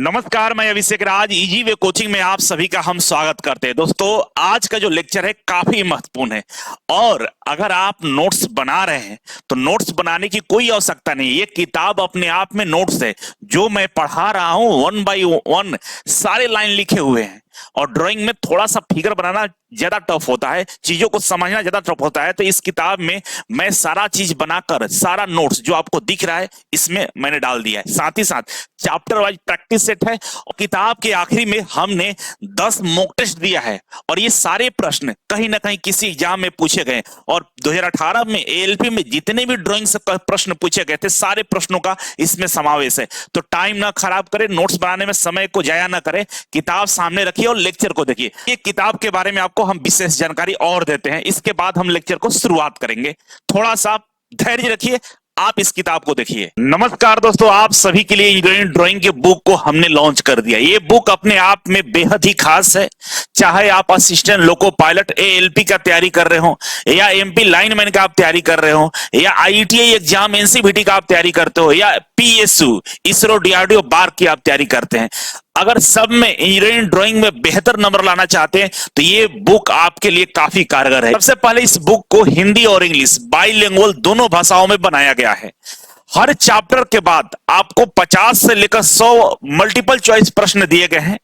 नमस्कार, मैं अभिषेक राज easy way coaching में आप सभी का हम स्वागत करते हैं। दोस्तों, आज का जो लेक्चर है काफी महत्वपूर्ण है और अगर आप नोट्स बना रहे हैं तो नोट्स बनाने की कोई आवश्यकता नहीं है। ये किताब अपने आप में नोट्स है। जो मैं पढ़ा रहा हूं वन बाय वन सारे लाइन लिखे हुए हैं और ड्राइंग में थोड़ा सा फिगर बनाना ज्यादा टफ होता है, चीजों को समझना ज्यादा टफ होता है। तो इस किताब में मैं सारा चीज बनाकर सारा नोट्स जो आपको दिख रहा है इसमें मैंने डाल दिया है। साथ ही साथ चैप्टर वाइज प्रैक्टिस सेट है और किताब के आखिरी में हमने 10 मॉक टेस्ट दिया है और ये सारे प्रश्न कहीं ना कहीं किसी एग्जाम में पूछे गए और 2018 में एएलपी में जितने भी ड्राइंग से प्रश्न पूछे गए थे सारे प्रश्नों का इसमें समावेश है। तो टाइम ना खराब करें, नोट्स बनाने में समय को जाया ना करें, किताब सामने रखिए और लेक्चर को देखिए। ये किताब के बारे में आपको हम विशेष जानकारी और देते हैं, इसके बाद हम लेक्चर को शुरुआत करेंगे। थोड़ा सा धैर्य रखिए, आप इस किताब को देखिए। नमस्कार दोस्तों, आप सभी के लिए इंजीनियरिंग ड्राइंग के बुक को हमने लॉन्च कर दिया। ये बुक अपने आप में बेहद ही खास है। चाहे आप असिस्टेंट लोको पायलट एएलपी का तैयारी कर रहे हो या एमपी लाइनमैन का आप तैयारी कर रहे हो या आईटीआई एग्जाम एनसीवीटी का आप तैयारी करते हो या पीएसयू इसरो डीआरडीओ बार की आप तैयारी करते हैं, अगर सब में इंजीनियरिंग ड्राइंग में बेहतर नंबर लाना चाहते हैं तो ये बुक आपके लिए काफी कारगर है। सबसे पहले इस बुक को हिंदी और इंग्लिश बाइलिंगुअल दोनों भाषाओं में बनाया गया है। हर चैप्टर के बाद आपको 50 से लेकर 100 मल्टीपल चॉइस प्रश्न दिए गए हैं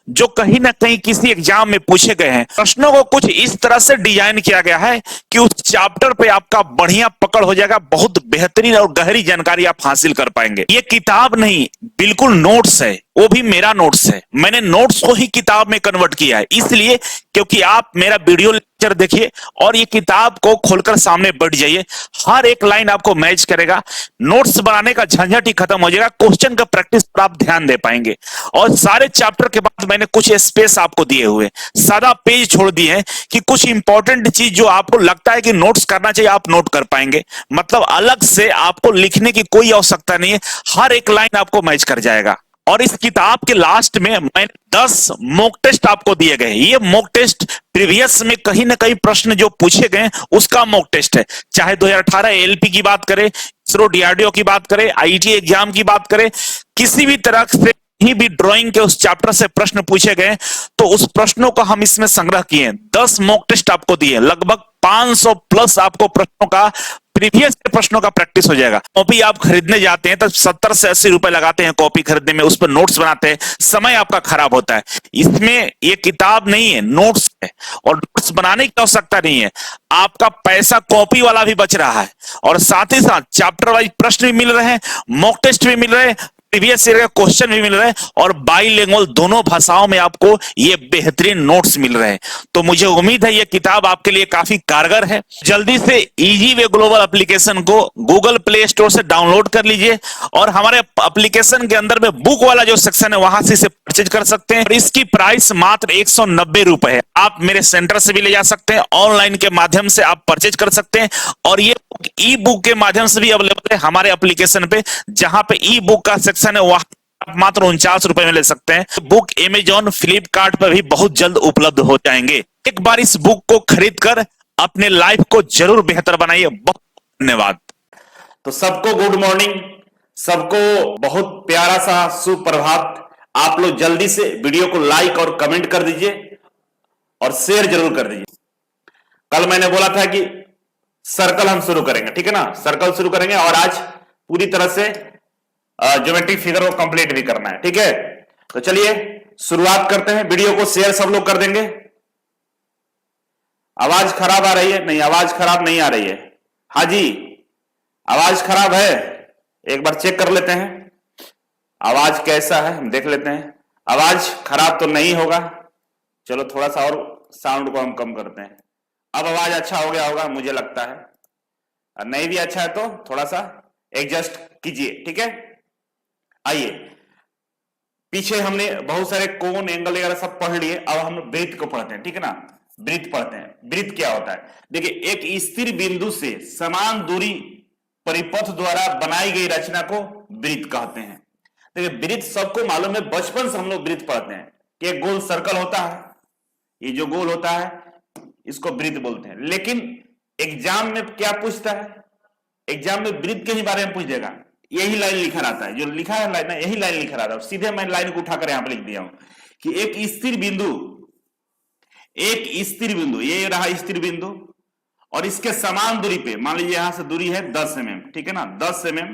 जो कहीं ना कहीं किसी एग्जाम में पूछे गए हैं। प्रश्नों को कुछ इस तरह से डिजाइन किया गया है कि उस चैप्टर पे आपका बढ़िया पकड़ हो जाएगा, बहुत बेहतरीन और गहरी जानकारी आप हासिल कर पाएंगे। ये किताब नहीं, बिल्कुल नोट्स है, वो भी मेरा नोट्स है। मैंने नोट्स को ही किताब में कन्वर्ट किया है, इसलिए क्योंकि आप मेरा वीडियो लेक्चर देखिए और ये किताब को खोलकर सामने बैठ जाइए। हर एक लाइन आपको मैच करेगा, नोट्स बनाने का झंझट ही खत्म हो जाएगा, क्वेश्चन का प्रैक्टिस पर आप ध्यान दे पाएंगे। और सारे चैप्टर के बाद मैंने कुछ स्पेस आपको दिए हुए, सादा पेज छोड़ दिए हैं कि कुछ इंपॉर्टेंट चीज जो आपको लगता है कि नोट्स करना चाहिए आप नोट कर पाएंगे। मतलब अलग से आपको लिखने की कोई आवश्यकता नहीं है, हर एक लाइन आपको मैच कर जाएगा। और इस किताब के लास्ट में मैंने 10 मॉक टेस्ट आपको दिए गए। ये मॉक टेस्ट प्रीवियस में कहीं ना कहीं प्रश्न जो पूछे गए उसका मॉक टेस्ट है। चाहे 2018 एएलपी की बात करें, इसरो डीआरडीओ की बात करें, आईटी एग्जाम की बात करें, किसी भी तरह से ही भी ड्राइंग के उस चैप्टर से प्रश्न पूछे गए तो उस प्रश्नों को हम इसमें संग्रह किए। 10 मॉक टेस्ट आपको दिए, लगभग 500 प्लस आपको प्रश्नों का प्रीवियस प्रश्नों का प्रैक्टिस हो जाएगा। कॉपी आप खरीदने जाते हैं तो 70 से 80 रुपए लगाते हैं कॉपी खरीदने में, उस पर नोट्स बनाते हैं, समय आपका खराब होता है। इसमें ये किताब नहीं है, नोट्स है और नोट्स बनाने की आवश्यकता नहीं है। आपका पैसा कॉपी वाला भी बच रहा है और साथ ही साथ चैप्टर वाइज प्रश्न भी मिल रहे हैं, मॉक टेस्ट भी मिल रहे हैं, प्रीवियस ईयर का क्वेश्चन भी मिल रहा है और बाइलिंगुअल दोनों भाषाओं में आपको ये बेहतरीन नोट्स मिल रहे हैं। तो मुझे उम्मीद है ये किताब आपके लिए काफी कारगर है। जल्दी से इजी वे ग्लोबल एप्लीकेशन को गूगल प्ले स्टोर से डाउनलोड कर लीजिए और हमारे एप्लीकेशन के अंदर में बुक वाला जो सेक्शन है वहां से इसे परचेज कर सकते हैं और इसकी प्राइस मात्र 190 रुपए है। आप मेरे सेंटर से भी ले जा सकते हैं, ऑनलाइन के माध्यम से आप परचेज कर सकते हैं और ये ई बुक के माध्यम से भी अवेलेबल है हमारे एप्लीकेशन पे। जहां पे ई बुक का सेक्शन है वहां आप मात्र 49 रुपए में ले सकते हैं। बुक अमेजॉन फ्लिपकार्ट पर भी बहुत जल्द उपलब्ध हो जाएंगे। एक बार इस बुक को खरीद कर अपने लाइफ को जरूर बेहतर बनाइए। बहुत धन्यवाद। तो सबको गुड मॉर्निंग, सबको बहुत प्यारा सा सुप्रभात। आप लोग जल्दी से वीडियो को लाइक और कमेंट कर दीजिए और शेयर जरूर कर दीजिए। कल मैंने बोला था कि सर्कल हम शुरू करेंगे, ठीक है ना, सर्कल शुरू करेंगे और आज पूरी तरह से ज्योमेट्रिक फिगर को कंप्लीट भी करना है, ठीक है। तो चलिए शुरुआत करते हैं। वीडियो को शेयर सब लोग कर देंगे। आवाज खराब आ रही है? नहीं, आवाज खराब नहीं आ रही है। हाँ जी, आवाज खराब है? एक बार चेक कर लेते हैं आवाज कैसा है, हम देख लेते हैं। आवाज खराब तो नहीं होगा। चलो थोड़ा सा और साउंड को हम कम करते हैं। अब आवाज अच्छा हो गया होगा मुझे लगता है, और नहीं भी अच्छा है तो थोड़ा सा एडजस्ट कीजिए, ठीक है। आइए, पीछे हमने बहुत सारे कोण एंगल वगैरह सब पढ़ लिए, अब हम वृत्त को पढ़ते हैं, ठीक है ना। वृत्त पढ़ते हैं। वृत्त क्या होता है? देखिए, एक स्थिर बिंदु से समान दूरी परिपथ द्वारा बनाई गई रचना को वृत्त कहते हैं। देखिए, वृत्त सबको मालूम है, बचपन से हम लोग वृत्त पढ़ते हैं कि एक गोल सर्कल होता है, ये जो गोल होता है इसको वृत्त बोलते हैं। लेकिन एग्जाम में क्या पूछता है? एग्जाम में वृत्त के ही बारे में पूछ देगा। यही लाइन लिखा रहता है, जो लिखा है लाइन, यही लाइन लिखा रहता है। सीधे मैं लाइन को उठाकर यहां पर लिख दिया हूं कि एक स्थिर बिंदु, ये रहा स्थिर बिंदु, और इसके समान दूरी पे मान लीजिए यहां से दूरी है 10 mm, ठीक है ना, 10 mm,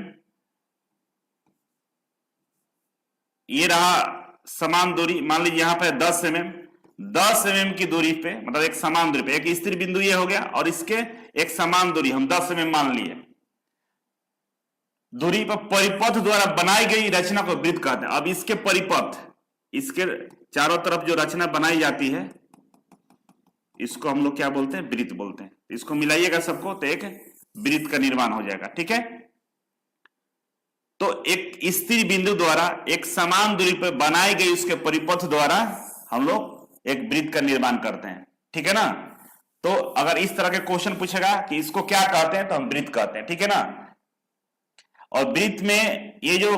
ये रहा समान दूरी, मान लीजिए यहां पे 10 mm, 10 mm की दूरी पे, मतलब एक समान दूरी पे, एक स्थिर बिंदु ये हो गया, और इसके एक समान दूरी हम 10 mm मान लिए, दूरी पर परिपथ द्वारा बनाई गई रचना को वृत्त कहते हैं। अब इसके परिपथ, इसके चारों तरफ जो रचना बनाई जाती है, इसको हम लोग क्या बोलते हैं, वृत्त बोलते हैं। इसको मिलाइएगा सबको तो एक वृत्त का निर्माण हो जाएगा, ठीक है। तो एक स्थिर बिंदु द्वारा एक समान दूरी पर बनाई गई उसके परिपथ द्वारा हम लोग एक वृत्त का निर्माण करते हैं, ठीक है ना। तो अगर इस तरह के क्वेश्चन पूछेगा कि इसको क्या कहते हैं, तो हम वृत्त कहते हैं, ठीक है ना। और वृत्त में ये जो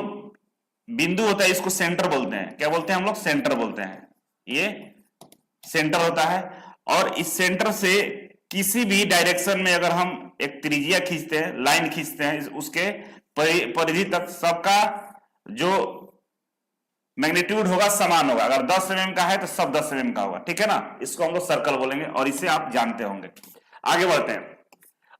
बिंदु होता है इसको सेंटर बोलते हैं। क्या बोलते हैं हम लोग, सेंटर बोलते हैं। ये सेंटर होता है, और इस सेंटर से किसी भी डायरेक्शन में अगर हम एक त्रिज्या खींचते हैं, लाइन खींचते हैं, उसके परिधि तक सबका जो मैग्नीट्यूड होगा समान होगा। अगर 10 mm का है तो सब 10 mm का होगा, ठीक है ना। इसको हम लोग सर्कल बोलेंगे, और इसे आप जानते होंगे। आगे बढ़ते हैं।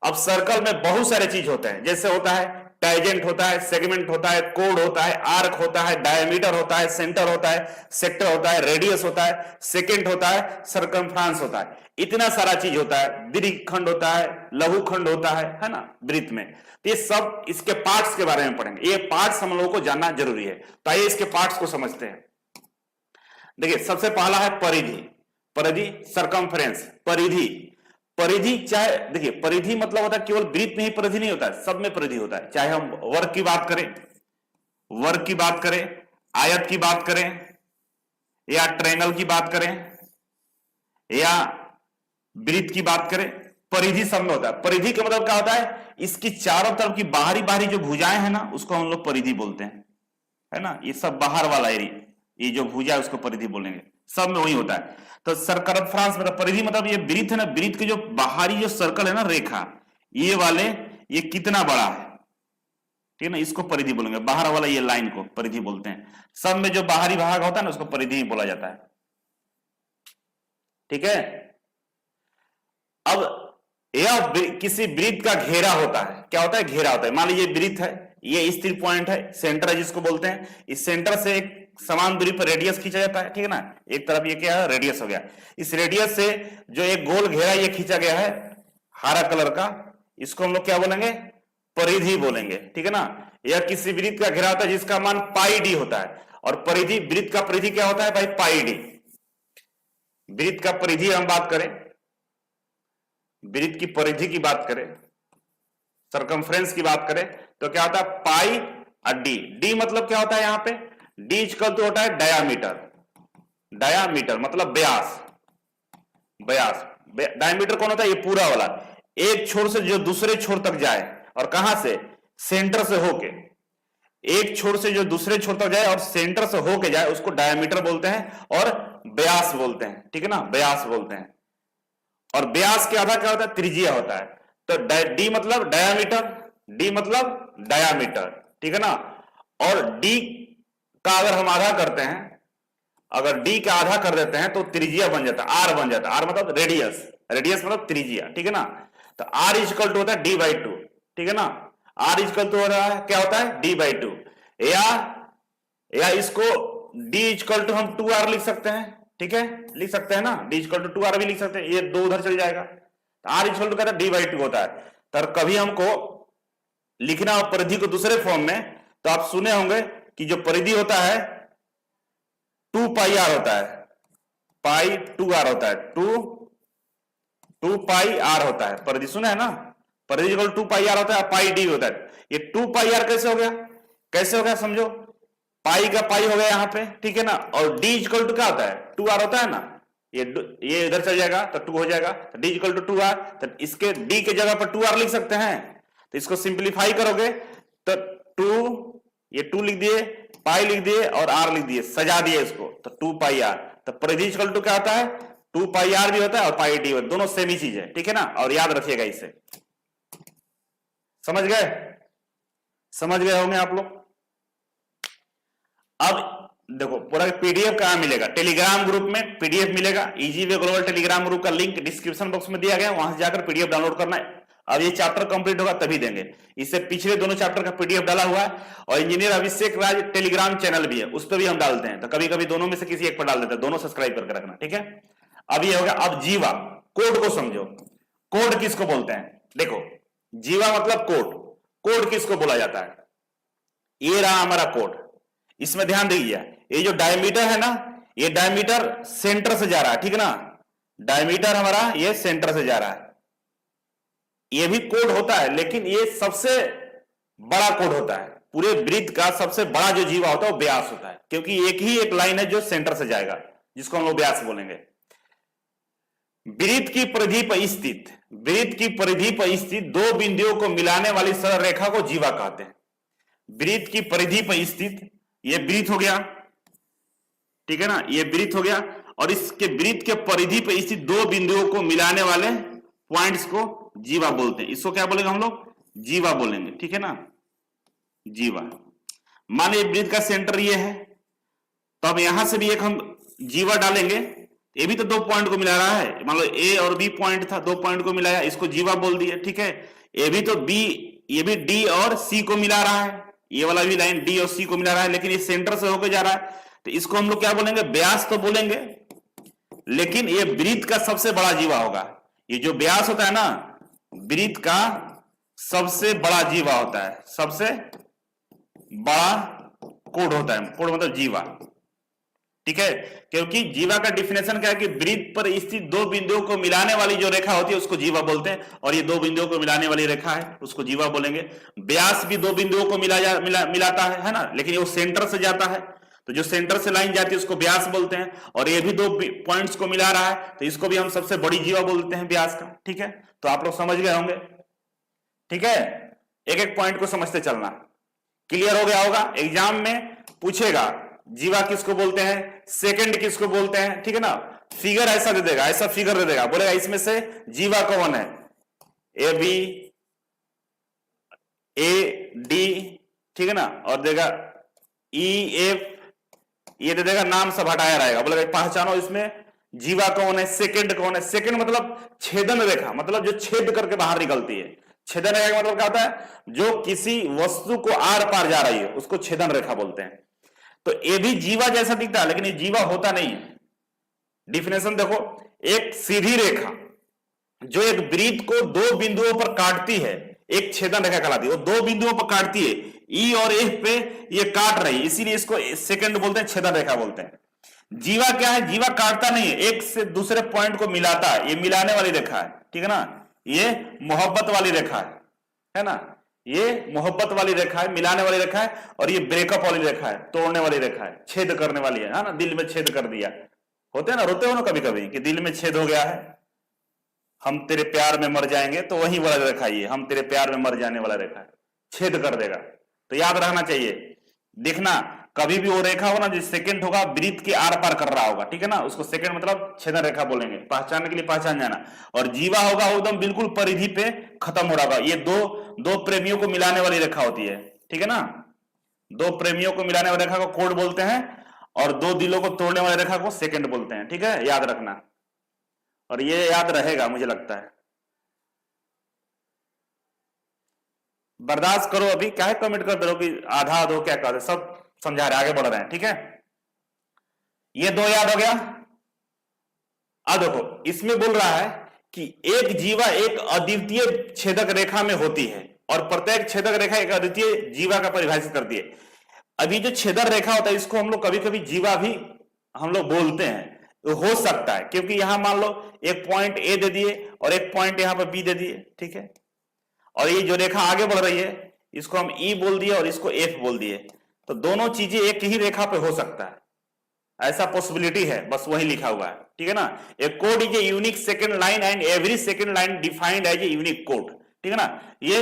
अब सर्कल में बहुत सारे चीज होते हैं, जैसे होता है टाइजेंट होता है, सेगमेंट होता है, कोड होता है, आर्क होता है, डायमीटर होता है, सेंटर होता है, सेक्टर होता है, रेडियस होता है, सेकेंड होता है, सरकमफ्रांस होता है। इतना सारा चीज होता है। दीर्घखंड होता है, लघुखंड होता है ना, वृत्त में। तो ये सब इसके पार्ट्स के बारे में पढ़ेंगे। ये पार्ट्स हम लोगों को जानना जरूरी है। तो आइए इसके पार्ट्स को समझते हैं। देखिए, सबसे पहला है परिधि, सरकमफ्रेंस, परिधि। चाहे देखिए, परिधि मतलब होता है केवल वृत्त में ही परिधि नहीं होता है, सब में परिधि होता है। चाहे हम वर्ग की बात करें, आयत की बात करें, या ट्रायंगल की बात करें, या वृत्त की बात करें, परिधि सब में होता है। परिधि का मतलब क्या होता है, इसकी चारों तरफ की बाहरी जो भुजाएं हैं ना, उसको हम लोग परिधि बोलते हैं, है ना। ये सब बाहर वाला एरिया, ये जो भुजा है उसको परिधि बोलेंगे। सब में वही होता है। तो सरकमफ्रांस मतलब परिधि, मतलब ये वृत्त है ना, वृत्त के जो बाहरी जो सर्कल है ना, रेखा, ये वाले, ये कितना बड़ा है, ठीक है ना, इसको परिधि बोलेंगे। बाहर वाला ये लाइन को परिधि बोलते हैं। सब में जो बाहरी भाग होता है ना, उसको परिधि बोला जाता है, ठीक है। अब यह किसी वृत्त का घेरा होता है। क्या होता है, घेरा होता है। मान लीजिए वृत्त है, ये स्थिर पॉइंट है, सेंटर है जिसको बोलते हैं। इस सेंटर से एक समान दूरी पर रेडियस खींचा जाता है, ठीक है ना। एक तरफ ये क्या है, रेडियस हो गया। इस रेडियस से जो एक गोल घेरा ये खींचा गया है हरा कलर का, इसको हम लोग क्या बोलेंगे, परिधि बोलेंगे, ठीक है ना। यह किसी वृत्त का घेरा होता है जिसका मान पाई डी होता है। और परिधि, वृत्त का परिधि क्या होता है भाई, पाई डी। वृत्त का परिधि हम बात करें, वृत्त की परिधि की बात करें, सरकमफ्रेंस की बात करें, तो क्या होता है, पाई और डी मतलब क्या होता है यहां पे, डी इक्वल टू होता है डायामीटर मतलब व्यास। डायमीटर कौन होता है, ये पूरा वाला, एक छोर से जो दूसरे छोर तक जाए, और कहां से, सेंटर से होके, एक छोर से जो दूसरे छोर तक जाए और सेंटर से होके जाए, उसको डायमीटर बोलते हैं और व्यास बोलते हैं, ठीक है ना, व्यास बोलते हैं। और व्यास के आधा क्या होता है, त्रिज्या होता है। तो डी मतलब डायामीटर, ठीक है ना। और डी का अगर हम आधा करते हैं, अगर डी का आधा कर देते हैं तो त्रिज्या बन जाता है, आर बन जाता है। आर मतलब रेडियस मतलब त्रिज्या, ठीक है ना। तो आर इक्वल टू होता है d/2, ठीक है ना। आर इक्वल टू हो रहा है, क्या होता है, d/2। या इसको d इक्वल टू हम 2r लिख सकते हैं, ठीक है, लिख सकते हैं ना, d इक्वल टू 2r भी लिख सकते हैं, ये 2 उधर चल जाएगा। तो r इक्वल टू कहता है d/2 होता है। तो कभी हमको लिखना हो परिधि को दूसरे फॉर्म में, तो आप सुने होंगे कि जो परिधि होता है 2πr होता है, पाई 2r होता है, 2πr होता है परिधि, सुना है ना। परिधि इक्वल 2πr होता है, पाई डी होता है। ये 2πr कैसे हो गया, समझो, पाई का पाई हो गया यहां पे, ठीक है ना। और डी इक्वल टू क्या होता है, 2r होता है ना, ये इधर चल जाएगा तो 2 हो जाएगा। तो डी इक्वल टू 2r, तो इसके डी के जगह पर 2r लिख सकते हैं। तो इसको सिंप्लीफाई करोगे तो 2 लिख दिए, पाई लिख दिए और r लिख दिए, सजा दिए इसको, तो 2πr। तो परिधि इक्वल टू क्या होता है, 2πr भी होता है और पाई डी, दोनों सेम ही चीज है, ठीक है ना। और याद रखिएगा इसे, समझ गए। समझ गए होंगे आप लोग। अब देखो पूरा पीडीएफ कहां मिलेगा, टेलीग्राम ग्रुप में पीडीएफ मिलेगा। इजीवे ग्लोबल टेलीग्राम ग्रुप का लिंक डिस्क्रिप्शन बॉक्स में दिया गया, वहां से जाकर पीडीएफ डाउनलोड करना है। अब ये चैप्टर कंप्लीट होगा तभी देंगे, इससे पिछले दोनों चैप्टर का पीडीएफ डाला हुआ है। और इंजीनियर अभिषेक राज टेलीग्राम चैनल भी है, उस पर भी हम डालते हैं, तो कभी कभी दोनों में से किसी एक पर डाल देते हैं, दोनों सब्सक्राइब करके रखना, ठीक है। अब ये हो गया। अब जीवा कोड को समझो। कोड किसको बोलते हैं, देखो जीवा मतलब कोड। कोड किसको बोला जाता है, ये रहा हमारा कोड। इसमें ध्यान दीजिए, ये जो डायमीटर है ना, ये डायमीटर सेंटर से जा रहा है, ठीक है ना। डायमीटर हमारा ये सेंटर से जा रहा है। ये भी कोड होता है, लेकिन ये सबसे बड़ा कोड होता है। पूरे वृत्त का सबसे बड़ा जो जीवा होता है वो व्यास होता है, क्योंकि एक ही एक लाइन है जो सेंटर से जाएगा, जिसको हम लोग व्यास बोलेंगे। वृत्त की परिधि पर स्थित, वृत्त की परिधि पर स्थित दो बिंदुओं को मिलाने वाली सरल रेखा को जीवा कहते हैं। वृत्त की परिधि पर स्थित, ये वृत्त हो गया, ठीक है ना, ये वृत्त हो गया। और इसके वृत्त के परिधि पर स्थित दो बिंदुओं को मिलाने वाले पॉइंट्स को जीवा बोलते हैं। इसको क्या बोलेंगे हम लोग, जीवा बोलेंगे, ठीक है ना, जीवा। मान लीजिए वृत्त का सेंटर ये है, तो अब यहां से भी एक हम जीवा डालेंगे। ये भी तो दो पॉइंट को मिला रहा है, मान लो ए और बी पॉइंट था, दो पॉइंट को मिलाया, इसको जीवा बोल दिया, ठीक है। ये भी तो बी, ये भी डी और सी को मिला रहा है, ये वाला भी लाइन डी और सी को मिला रहा है, लेकिन ये सेंटर से होकर जा रहा है, तो इसको हम लोग क्या बोलेंगे, व्यास तो बोलेंगे, लेकिन ये वृत्त का सबसे बड़ा जीवा होगा। ये जो व्यास होता है ना, वृत्त का सबसे बड़ा जीवा होता है, सबसे बड़ा कोड होता है। कोड मतलब जीवा, ठीक है। क्योंकि जीवा का डिफिनेशन क्या है कि वृत्त पर स्थित दो बिंदुओं को मिलाने वाली जो रेखा होती है उसको जीवा बोलते हैं, और ये दो बिंदुओं को मिलाने वाली रेखा है उसको जीवा बोलेंगे। व्यास भी दो बिंदुओं को मिलाता है ना, लेकिन वो सेंटर से जाता है, तो जो सेंटर से लाइन जाती है उसको व्यास बोलते हैं। और ये भी दो पॉइंट्स को मिला रहा है, तो इसको भी हम सबसे बड़ी जीवा बोलते हैं व्यास का, ठीक है। तो आप लोग समझ गए होंगे, ठीक है। एक एक पॉइंट को समझते चलना, क्लियर हो गया होगा। एग्जाम में पूछेगा जीवा किसको बोलते हैं, सेकंड किसको बोलते हैं, ठीक है ना। फिगर ऐसा दे देगा, ऐसा फिगर दे देगा, बोलेगा इसमें से जीवा कौन है, ए बी ए डी, ठीक है ना, और देगा ई एफ, ये दे देगा, नाम सब हटाया रहेगा, बोलेगा पहचानो इसमें जीवा कौन है, सेकंड कौन है। सेकंड मतलब छेदन रेखा, मतलब जो छेद करके बाहर निकलती है। छेदन रेखा का मतलब क्या होता है, जो किसी वस्तु को आर पार जा रही है उसको छेदन रेखा बोलते हैं। तो ये भी जीवा जैसा दिखता है, लेकिन ये जीवा होता नहीं है। डिफिनेशन देखो, एक सीधी रेखा जो एक वृत्त को दो बिंदुओं पर काटती है, एक छेदन रेखा कहलाती है। वो दो बिंदुओं पर काटती है, ई और एफ पे ये काट रही है, इसीलिए इसको सेकंड बोलते हैं, छेदन रेखा बोलते हैं। जीवा क्या है, जीवा काटता नहीं है, एक से दूसरे पॉइंट को मिलाता है, ये मिलाने वाली रेखा है, ठीक है ना। ये मोहब्बत वाली रेखा है ना, ये मोहब्बत वाली रेखा है, मिलाने वाली रेखा है। और ये ब्रेकअप वाली रेखा है, तोड़ने वाली रेखा है, छेद करने वाली है ना, दिल में छेद कर दिया। होते हैं ना, रोते हो ना कभी कभी कि दिल में छेद हो गया है, हम तेरे प्यार में मर जाएंगे, तो वही वाला रेखा ये, हम तेरे प्यार में मर जाने वाला रेखा है, छेद कर देगा। तो याद रखना चाहिए, देखना कभी भी वो रेखा हो ना जो सेकंड होगा वृत्त के आर पार कर रहा होगा, ठीक है ना, उसको सेकंड मतलब छेदन रेखा बोलेंगे, पहचानने के लिए पहचान जाना। और जीवा होगा वो एकदम बिल्कुल परिधि पे खत्म हो रहा होगा। ये दो प्रेमियों को मिलाने वाली रेखा होती है, ठीक है ना, दो प्रेमियों को मिलाने वाली रेखा को कोड बोलते हैं, और दो दिलों को तोड़ने वाली रेखा को सेकंड बोलते हैं, ठीक है, याद रखना। और ये याद रहेगा मुझे लगता है। बर्दाश्त करो, अभी क्या है कमेंट कर दो कि आधा आधो क्या कर, सब समझा रहे, आगे बढ़ रहे हैं, ठीक है। ये दो याद हो गया। अब देखो इसमें बोल रहा है कि एक जीवा एक अद्वितीय छेदक रेखा में होती है, और प्रत्येक छेदक रेखा एक अद्वितीय जीवा का परिभाषित करती है। अभी जो छेदन रेखा होता है इसको हम लोग कभी कभी जीवा भी हम लोग बोलते हैं, तो हो सकता है, क्योंकि यहां मान लो एक पॉइंट ए दे दिए और एक पॉइंट यहां पर बी दे दिए, ठीक है। और ये जो रेखा आगे बढ़ रही है इसको हम ई बोल दिए और इसको एफ बोल दिए, तो दोनों चीजें एक ही रेखा पे हो सकता है, ऐसा पॉसिबिलिटी है, बस वही लिखा हुआ है, ठीक है ना। A code is a unique second line and every second line defined as a unique code, ठीक है ना। ये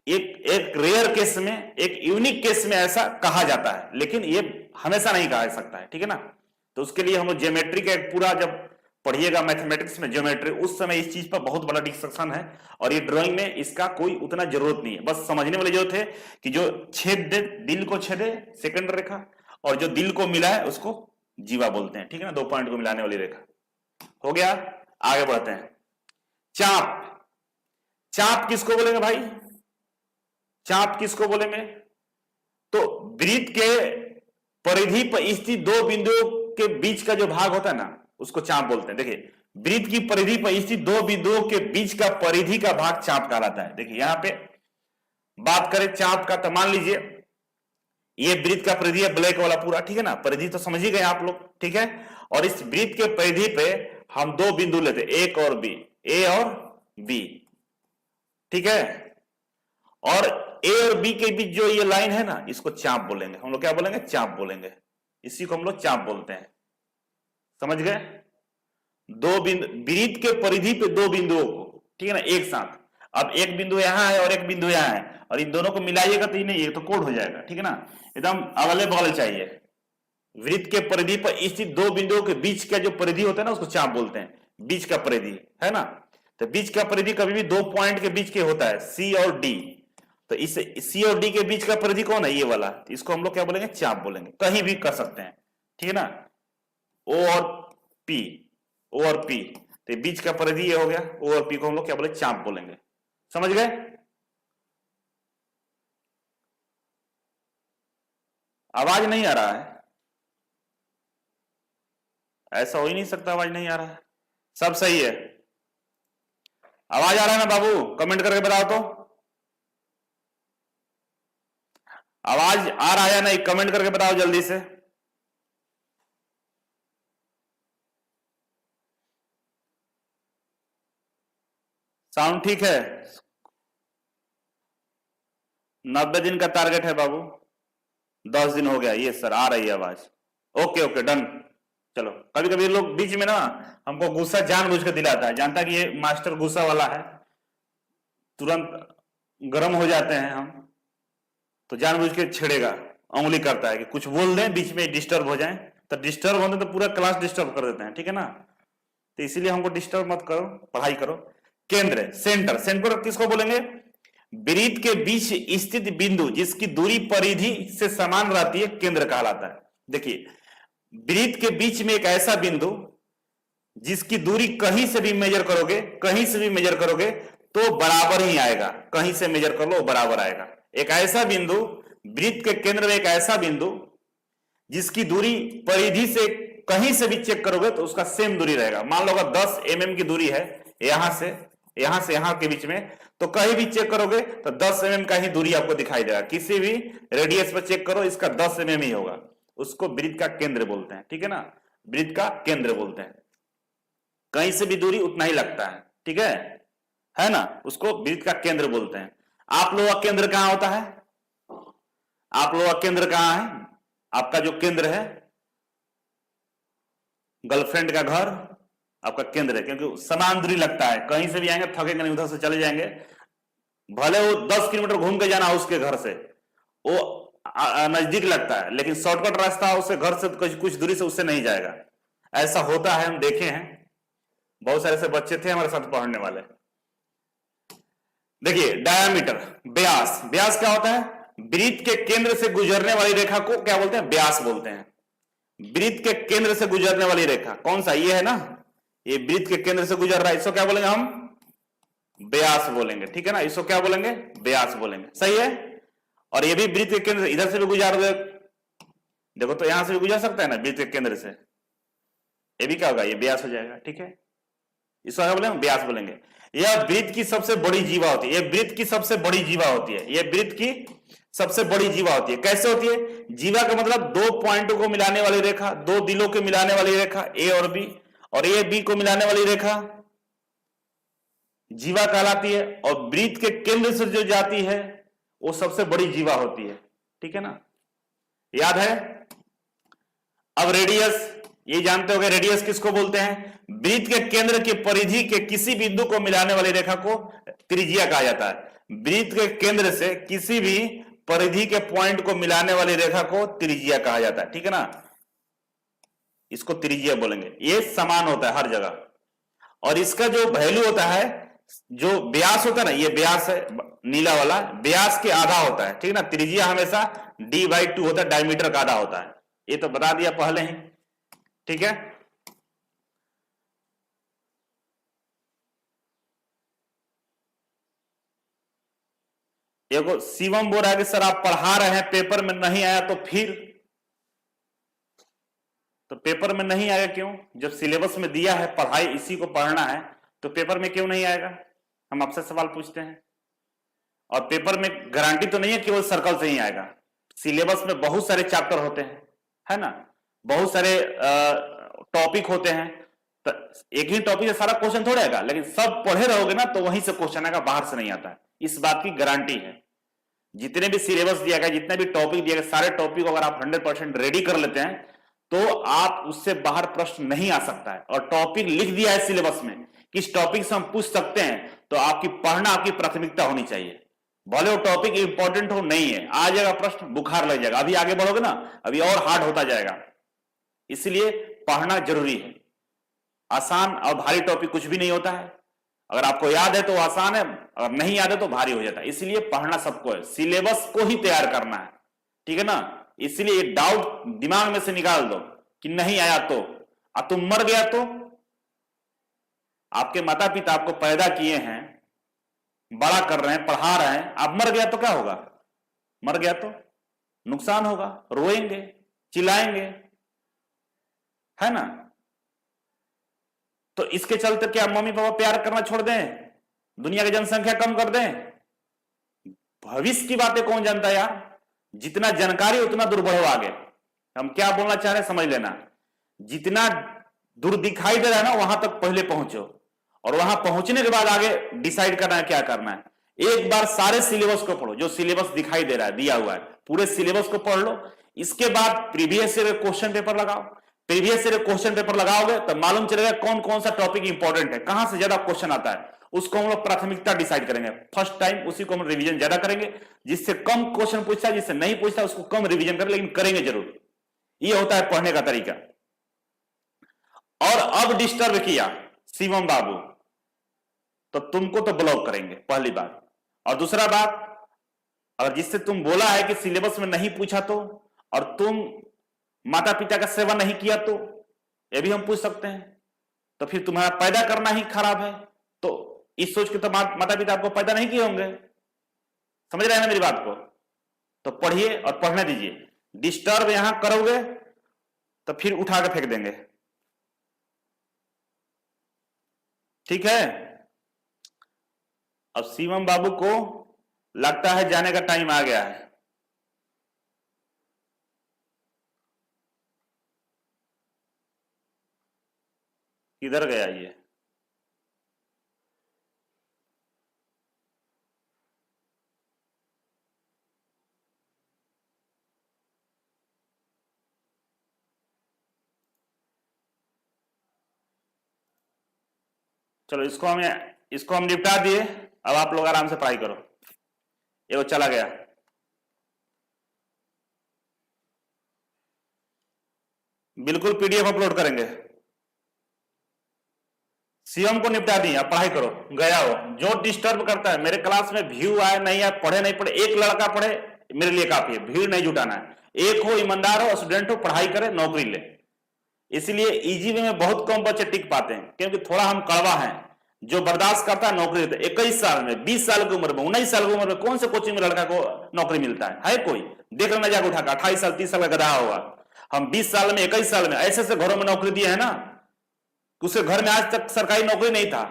एक रेयर केस में, एक यूनिक केस में ऐसा कहा जाता है, लेकिन ये हमेशा नहीं कहा जा सकता है, ठीक है ना। तो उसके लिए हम लोग ज्योमेट्री का एक पूरा जब पढ़िएगा मैथमेटिक्स में, ज्योमेट्री, उस समय इस चीज पर बहुत बड़ा डिस्कशन है। और ये ड्राइंग में इसका कोई उतना जरूरत नहीं है, बस समझने वाली जरूरत है कि जो छेद दे, दिल को छेदे सेकंड रेखा, और जो दिल को मिला है उसको जीवा बोलते हैं, ठीक है ना, 2 पॉइंट को मिलाने वाली रेखा। हो गया, आगे बढ़ते हैं। चाप, चाप किसको बोलेंगे भाई? चाप किसको बोलेंगे? तो वृत्त के परिधि पर स्थित 2 बिंदुओं के बीच का जो भाग होता है ना, उसको चाप बोलते हैं। देखिए, वृत्त की परिधि पर स्थित 2 बिंदुओं के बीच का परिधि का भाग चाप कहलाता है। देखिए यहां पे बात करें चाप का, तो मान लीजिए ये वृत्त का परिधि है, ब्लैक वाला पूरा, ठीक है ना, परिधि तो समझ ही गए आप लोग, ठीक है। और इस वृत्त के परिधि पे हम 2 बिंदु लेते हैं, एक और बी, ए और बी, ठीक है। और ए और बी के बीच जो ये लाइन है ना, इसको चाप बोलेंगे हम लोग। क्या बोलेंगे? चाप बोलेंगे। इसी को हम लोग चाप बोलते हैं, समझ गए। 2 बिंदु, वृत्त के परिधि पे 2 बिंदुओं को, ठीक है ना, एक साथ। अब एक बिंदु यहां है और एक बिंदु यहां है, और इन दोनों को मिलाइएगा तो नहीं, ये तो कोड हो जाएगा, ठीक है ना, एकदम अगले बगल चाहिए। वृत्त के परिधि पर स्थित 2 बिंदुओं के बीच का जो परिधि होता है ना, उसको चाप बोलते हैं, बीच का परिधि, है ना। तो बीच का परिधि कभी भी 2 पॉइंट के बीच के होता है, सी और डी। तो इस सी और डी के बीच का परिधि कौन है? ये वाला। तो इसको हम लोग क्या बोलेंगे? चाप बोलेंगे। कहीं भी कर सकते हैं, ठीक है ना, ओ और पी, ओ और पी, तो बीच का परिधि ये हो गया। ओ और पी को हम लोग क्या बोले? चाप बोलेंगे। समझ गए? आवाज नहीं आ रहा है? ऐसा हो ही नहीं सकता आवाज नहीं आ रहा है, सब सही है। आवाज आ रहा है ना बाबू? कमेंट करके बताओ तो। आवाज आ रहा है या नहीं? कमेंट करके बताओ जल्दी से। साउंड ठीक है? 90 दिन का टारगेट है बाबू, 10 दिन हो गया। ये सर आ रही है आवाज। Okay okay done. चलो, कभी कभी लोग बीच में ना हमको गुस्सा जानबूझ कर दिलाता है, जानता कि ये मास्टर गुस्सा वाला है, तुरंत गर्म हो जाते हैं हम, तो जानबूझ के छेड़ेगा, उंगली करता है कि कुछ बोल दें, बीच में डिस्टर्ब हो जाए। तो डिस्टर्ब होते तो पूरा क्लास डिस्टर्ब कर देते हैं, ठीक है ना। तो इसीलिए हमको डिस्टर्ब मत करो, पढ़ाई करो। केंद्र, सेंटर, सेंटर किसको बोलेंगे? वृत्त के बीच स्थित बिंदु जिसकी दूरी परिधि से समान रहती है, केंद्र कहलाता है। देखिए, वृत्त के बीच में एक ऐसा बिंदु जिसकी दूरी कहीं से भी मेजर करोगे, कहीं से भी मेजर करोगे तो बराबर ही आएगा। कहीं से मेजर कर लो बराबर आएगा। एक ऐसा बिंदु, वृत्त के केंद्र में एक ऐसा बिंदु जिसकी दूरी परिधि से कहीं से भी चेक करोगे तो उसका सेम दूरी रहेगा। मान लो अगर 10 mm की दूरी है यहां से यहां के बीच में, तो कहीं भी चेक करोगे तो 10 mm का ही दूरी आपको दिखाई देगा। किसी भी रेडियस पर चेक करो, इसका 10 mm ही होगा। उसको वृत्त का केंद्र बोलते हैं, ठीक है ना, वृत्त का केंद्र बोलते हैं। कहीं से भी दूरी उतना ही लगता है, ठीक है ना, उसको वृत्त का केंद्र बोलते हैं। आप लोगों का केंद्र कहां होता है? आप लोगों का केंद्र कहां है? आपका जो केंद्र है, गर्लफ्रेंड का घर आपका केंद्र है, क्योंकि समान दूरी लगता है। कहीं से भी आएंगे थकेंगे नहीं, उधर से चले जाएंगे, भले वो 10 किलोमीटर घूम के जाना उसके घर से, वो नजदीक लगता है, लेकिन शॉर्टकट रास्ता उससे घर से कुछ दूरी से उससे नहीं जाएगा। ऐसा होता है, हम देखे हैं, बहुत सारे ऐसे बच्चे थे हमारे साथ पढ़ने वाले। देखिए, डायामीटर, व्यास, व्यास क्या होता है? वृत्त के केंद्र से गुजरने वाली रेखा को क्या बोलते हैं? व्यास बोलते हैं। वृत्त के केंद्र से गुजरने वाली रेखा कौन सा? ये है ना, ये वृत्त के केंद्र से गुजर रहा है, इसको क्या बोलेंगे हम? व्यास बोलेंगे, ठीक है ना, इसको क्या बोलेंगे? व्यास बोलेंगे। सही है। और ये भी वृत्त के केंद्र, इधर से भी गुजार दो, देखो तो यहां से भी गुजर सकता है ना वृत्त के केंद्र से, ये भी क्या होगा? ये व्यास हो जाएगा, ठीक है। इसको क्या बोलेंगे? व्यास बोलेंगे। यह वृत्त की सबसे बड़ी जीवा होती है, ये वृत्त की सबसे बड़ी जीवा होती है, ये वृत्त की सबसे बड़ी जीवा होती है। कैसे होती है? जीवा का मतलब 2 पॉइंटों को मिलाने वाली रेखा, 2 दिलों के मिलाने वाली रेखा, ए और बी, और ए बी को मिलाने वाली रेखा जीवा कहलाती है। और वृत्त के केंद्र से जो जाती है वो सबसे बड़ी जीवा होती है, ठीक है ना, याद है। अब रेडियस, ये जानते होंगे रेडियस किसको बोलते हैं? वृत्त के केंद्र के परिधि के किसी बिंदु को मिलाने वाली रेखा को त्रिज्या कहा जाता है। वृत्त के केंद्र से किसी भी परिधि के पॉइंट को मिलाने वाली रेखा को त्रिज्या कहा जाता है, ठीक है ना। इसको त्रिज्या बोलेंगे। ये समान होता है हर जगह, और इसका जो वैल्यू होता है, जो व्यास होता है ना, ये व्यास है नीला वाला, व्यास के आधा होता है, ठीक है ना। त्रिज्या हमेशा d/2 होता है, डायमीटर का आधा होता है। ये तो बता दिया पहले ही, ठीक है। देखो शिवम बोल रहा है कि सर आप पढ़ा रहे हैं, पेपर में नहीं आया तो फिर, तो पेपर में नहीं आएगा क्यों? जब सिलेबस में दिया है पढ़ाई इसी को पढ़ना है, तो पेपर में क्यों नहीं आएगा? हम आपसे सवाल पूछते हैं। और पेपर में गारंटी तो नहीं है केवल सर्कल से ही आएगा, सिलेबस में बहुत सारे चैप्टर होते हैं, है ना, बहुत सारे टॉपिक होते हैं। तो एक ही टॉपिक से सारा क्वेश्चन थोड़ा आएगा, लेकिन सब पढ़े रहोगे ना तो वहीं से क्वेश्चन आएगा, बाहर से नहीं आता है, इस बात की गारंटी है। जितने भी सिलेबस दिया गया, जितने भी टॉपिक दिया गया, सारे टॉपिक अगर आप 100% रेडी कर लेते हैं तो आप उससे बाहर प्रश्न नहीं आ सकता है। और टॉपिक लिख दिया है सिलेबस में, किस टॉपिक से हम पूछ सकते हैं, तो आपकी पढ़ना आपकी प्राथमिकता होनी चाहिए। भले वो टॉपिक इंपॉर्टेंट हो, नहीं है, आ जाएगा प्रश्न, बुखार लग जाएगा, अभी आगे बढ़ोगे ना अभी और हार्ड होता जाएगा। इसलिए पढ़ना जरूरी है। आसान और भारी टॉपिक कुछ भी नहीं होता है, अगर आपको याद है तो आसान है, अगर नहीं याद है तो भारी हो जाता है। इसलिए पढ़ना सबको है, सिलेबस को ही तैयार करना है, ठीक है ना। इसलिए डाउट दिमाग में से निकाल दो कि नहीं आया तो, अब तुम मर गया तो, आपके माता पिता आपको पैदा किए हैं, बड़ा कर रहे हैं, पढ़ा रहे हैं, आप मर गया तो क्या होगा? मर गया तो नुकसान होगा, रोएंगे, चिल्लाएंगे, है ना। तो इसके चलते क्या मम्मी पापा प्यार करना छोड़ दें, दुनिया की जनसंख्या कम कर दें? भविष्य की बातें कौन जानता है यार। जितना जानकारी उतना दूर बढ़ो आगे। हम क्या बोलना चाह रहे हैं समझ लेना, जितना दूर दिखाई दे रहा है ना वहां तक पहले पहुंचो, और वहां पहुंचने के बाद आगे डिसाइड करना है क्या करना है। एक बार सारे सिलेबस को पढ़ो, जो सिलेबस दिखाई दे रहा है, दिया हुआ है, पूरे सिलेबस को पढ़ लो। इसके बाद प्रीवियस ईयर क्वेश्चन पेपर लगाओ। प्रीवियस ईयर क्वेश्चन पेपर लगाओगे तो मालूम चलेगा कौन कौन सा टॉपिक इंपॉर्टेंट है, कहां से ज्यादा क्वेश्चन आता है, उसको हम लोग प्राथमिकता डिसाइड करेंगे। फर्स्ट टाइम उसी को हम रिवीजन ज्यादा करेंगे, जिससे कम क्वेश्चन पूछता है, जिससे नहीं पूछता उसको कम रिवीजन करें, लेकिन करेंगे जरूर। ये होता है पढ़ने का तरीका। और अब डिस्टर्ब किया शिवम बाबू तो तुमको तो ब्लॉक करेंगे, पहली बात। और दूसरा बात, अगर जिससे तुम बोला है कि सिलेबस में नहीं पूछा तो, और तुम माता पिता का सेवा नहीं किया तो, ये भी हम पूछ सकते हैं। तो फिर तुम्हारा पैदा करना ही खराब है, तो इस सोच के तो माता पिता आपको पैदा नहीं किए होंगे। समझ रहे हैं ना मेरी बात को? तो पढ़िए और पढ़ने दीजिए। डिस्टर्ब यहां करोगे तो फिर उठा के फेंक देंगे, ठीक है। अब शिवम बाबू को लगता है जाने का टाइम आ गया है। किधर गया ये? चलो इसको हम निपटा दिए। अब आप लोग आराम से पढ़ाई करो। ये वो चला गया, बिल्कुल पीडीएफ अपलोड करेंगे। सीएम को निपटा दी, आप पढ़ाई करो। गया हो जो डिस्टर्ब करता है, मेरे क्लास में व्यू आए नहीं आए, पढ़े नहीं पढ़े, एक लड़का पढ़े मेरे लिए काफी है, भीड़ नहीं जुटाना है। एक हो ईमानदार हो, स्टूडेंट हो, पढ़ाई करे, नौकरी ले। इसलिए इजी वे में बहुत कम बच्चे टिक पाते हैं, क्योंकि थोड़ा हम कड़वा हैं। जो बर्दाश्त करता है नौकरी देता है। 21 साल में, 20 साल की उम्र में, 19 साल की उम्र में कौन से कोचिंग में लड़का को नौकरी मिलता है कोई? देख लेना जाकर उठाकर, 28 साल 30 साल का गधा होगा। हम 20 साल में, 21 साल में ऐसे ऐसे घरों में नौकरी दिए है ना, उसके घर में आज तक सरकारी नौकरी नहीं था।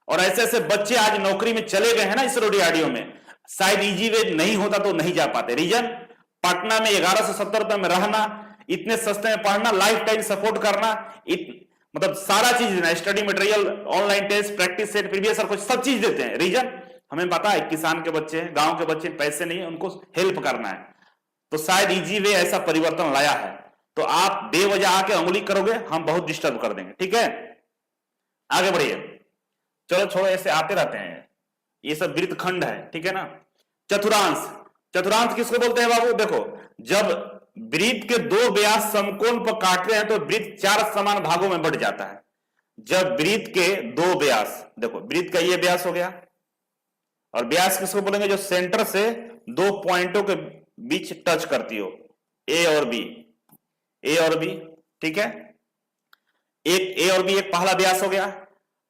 और ऐसे ऐसे बच्चे आज नौकरी में चले गए हैं ना इस रोडियाडियो में। शायद इजी वे नहीं होता तो नहीं जा पाते। रीजन, पटना में 1170 रुपए में रहना, इतने सस्ते में पढ़ना, लाइफ टाइम सपोर्ट करना, मतलब सारा चीज देना, study material, online test, practice set, previous कुछ सब चीज देते हैं। रीजन, हमें पता है किसान के बच्चे हैं, गांव के बच्चे, पैसे नहीं है, उनको हेल्प करना है। तो शायद इजी वे ऐसा परिवर्तन लाया है। तो आप बेवजह आके उंगली करोगे, हम बहुत डिस्टर्ब कर देंगे, ठीक है। आगे बढ़िए, चलो छोड़ो, ऐसे आते रहते हैं, ये सब वृत्तखंड है, ठीक है ना। चतुरांश, चतुरांश किसको बोलते हैं बाबू? देखो, जब वृत्त के दो व्यास समकोण पर काटते हैं तो वृत्त चार समान भागों में बढ़ जाता है। जब वृत्त के दो व्यास, देखो वृत्त का ये व्यास हो गया, और व्यास किसको बोलेंगे, जो सेंटर से दो पॉइंटों के बीच टच करती हो, ए और बी, ए और बी, ठीक है। एक ए और बी एक पहला व्यास हो गया,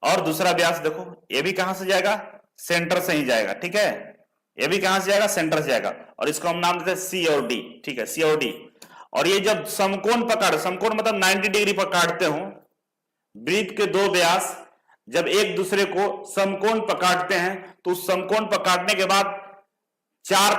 और दूसरा व्यास देखो ये भी कहां से जाएगा, सेंटर से ही जाएगा, ठीक है। ये भी कहां से जाएगा, सेंटर से जाएगा, और इसको हम नाम देते हैं सी और डी, ठीक है, सी और डी। और ये जब समकोण पर काट, समकोण मतलब 90 डिग्री पर काटते हो, वृत्त के दो व्यास जब एक दूसरे को समकोण पर काटते हैं तो उस समकोण पर काटने के बाद चार